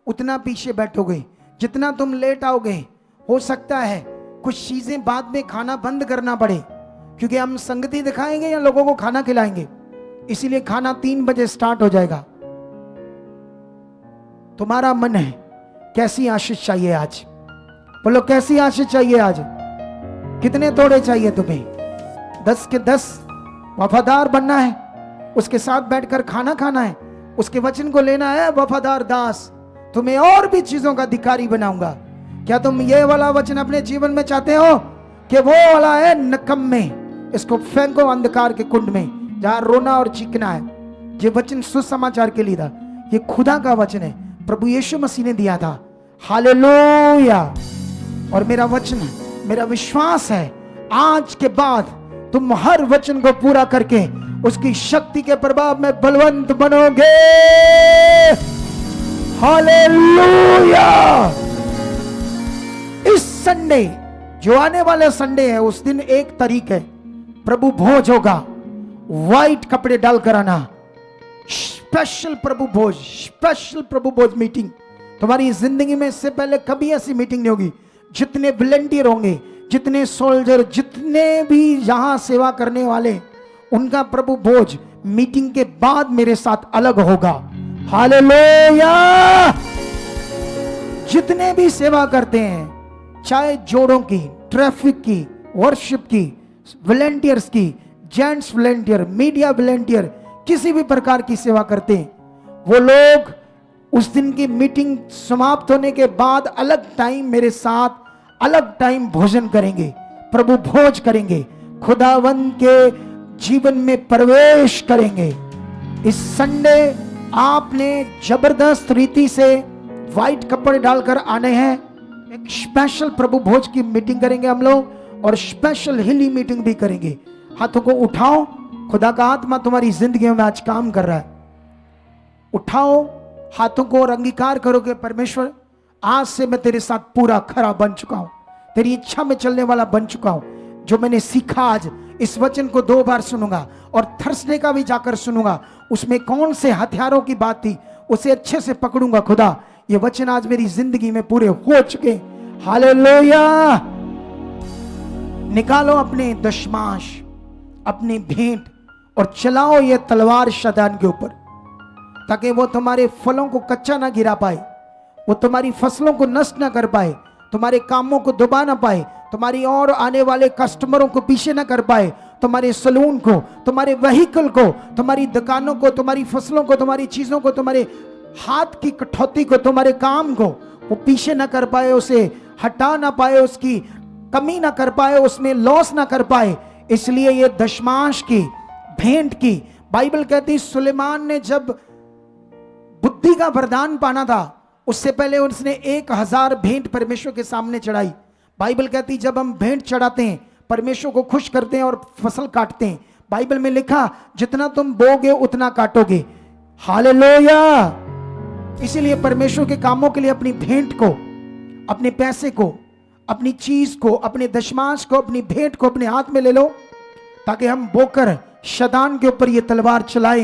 उतना पीछे बैठोगे। जितना तुम लेट आओगे, हो सकता है कुछ चीजें बाद में खाना बंद करना पड़े, क्योंकि हम संगति दिखाएंगे या लोगों को खाना खिलाएंगे। इसीलिए खाना 3 बजे स्टार्ट हो जाएगा। तुम्हारा मन है, कैसी आशीष चाहिए आज? बोलो, कैसी आशीष चाहिए आज? कितने तोड़े चाहिए तुम्हें? 10 के 10 वफादार बनना है, उसके साथ बैठकर खाना खाना है, उसके वचन को लेना है। वफादार दास, तुम्हें और भी चीजों का अधिकारी बनाऊंगा। क्या तुम ये वाला वचन अपने जीवन में चाहते हो कि वो वाला है नकम्मे, इसको फेंको अंधकार के कुंड में जहां रोना और चीखना है? ये वचन सुसमाचार के लिए था। ये खुदा का वचन है, प्रभु यीशु मसीह ने दिया था। हालेलुया। और मेरा वचन, मेरा विश्वास है, आज के बाद तुम हर वचन को पूरा करके उसकी शक्ति के प्रभाव में बलवंत बनोगे। हालेलुया। इस संडे, जो आने वाले संडे है, उस दिन 1 तारीख है, प्रभु भोज होगा। व्हाइट कपड़े डालकर आना। स्पेशल प्रभु भोज, स्पेशल प्रभु भोज मीटिंग। तुम्हारी जिंदगी में इससे पहले कभी ऐसी मीटिंग नहीं होगी। जितने वॉलंटियर होंगे, जितने सोल्जर, जितने भी यहां सेवा करने वाले, उनका प्रभु भोज मीटिंग के बाद मेरे साथ अलग होगा। हालेलुया। जितने भी सेवा करते हैं, चाहे जोड़ों की, ट्रैफिक की, वर्शिप की, वॉलंटियर्स की, जेंट्स वॉलंटियर, मीडिया वॉलंटियर, किसी भी प्रकार की सेवा करते हैं, वो लोग उस दिन की मीटिंग समाप्त होने के बाद अलग टाइम मेरे साथ, अलग टाइम भोजन करेंगे, प्रभु भोज करेंगे, खुदावंद के जीवन में प्रवेश करेंगे। इस संडे आपने जबरदस्त रीति से व्हाइट कपड़े डालकर आने हैं। एक स्पेशल प्रभु भोज की मीटिंग करेंगे हम लोग, और स्पेशल हिली मीटिंग भी करेंगे। हाथों को उठाओ, खुदा का आत्मा तुम्हारी जिंदगी में आज काम कर रहा है। उठाओ हाथों को और अंगीकार करो कि परमेश्वर, आज से मैं तेरे साथ पूरा खरा बन चुका हूं, तेरी इच्छा में चलने वाला बन चुका हूं। जो मैंने सीखा आज, इस वचन को 2 बार सुनूंगा और थर्सडे का भी जाकर सुनूंगा। उसमें कौन से हथियारों की बात थी, उसे अच्छे से पकड़ूंगा। खुदा, ये वचन आज मेरी जिंदगी में पूरे हो चुके। हालेलुया। निकालो अपने दशमांश, अपनी भेंट, और चलाओ ये तलवार शैतान के ऊपर, ताकि वो तुम्हारे फलों को कच्चा ना गिरा पाए, वो तुम्हारी फसलों को नष्ट ना कर पाए, तुम्हारे कामों को दबा ना पाए, तुम्हारी और आने वाले कस्टमरों को पीछे ना कर पाए, तुम्हारे सलून को, तुम्हारे व्हीकल को, तुम्हारी दुकानों को, तुम्हारी फसलों को, तुम्हारी चीजों को, तुम्हारे हाथ की कठौती को, तुम्हारे काम को वो पीछे ना कर पाए, उसे हटा ना पाए, उसकी कमी ना कर पाए, उसमें लॉस ना कर पाए। इसलिए ये दशमांश की भेंट की। बाइबल कहती सुलेमान ने जब बुद्धि का वरदान पाना था, उससे पहले उसने 1000 भेंट परमेश्वर के सामने चढ़ाई। बाइबल कहती जब हम भेंट चढ़ाते हैं, परमेश्वर को खुश करते हैं और फसल काटते हैं, बाइबल में लिखा जितना तुम बोगे उतना काटोगे। हालेलुया। इसीलिए परमेश्वर के कामों के लिए अपनी भेंट को, अपने पैसे को, अपनी चीज को, अपने दशमांश को, अपनी भेंट को अपने हाथ में ले लो, ताकि हम बोकर शैतान के ऊपर ये तलवार चलाएं।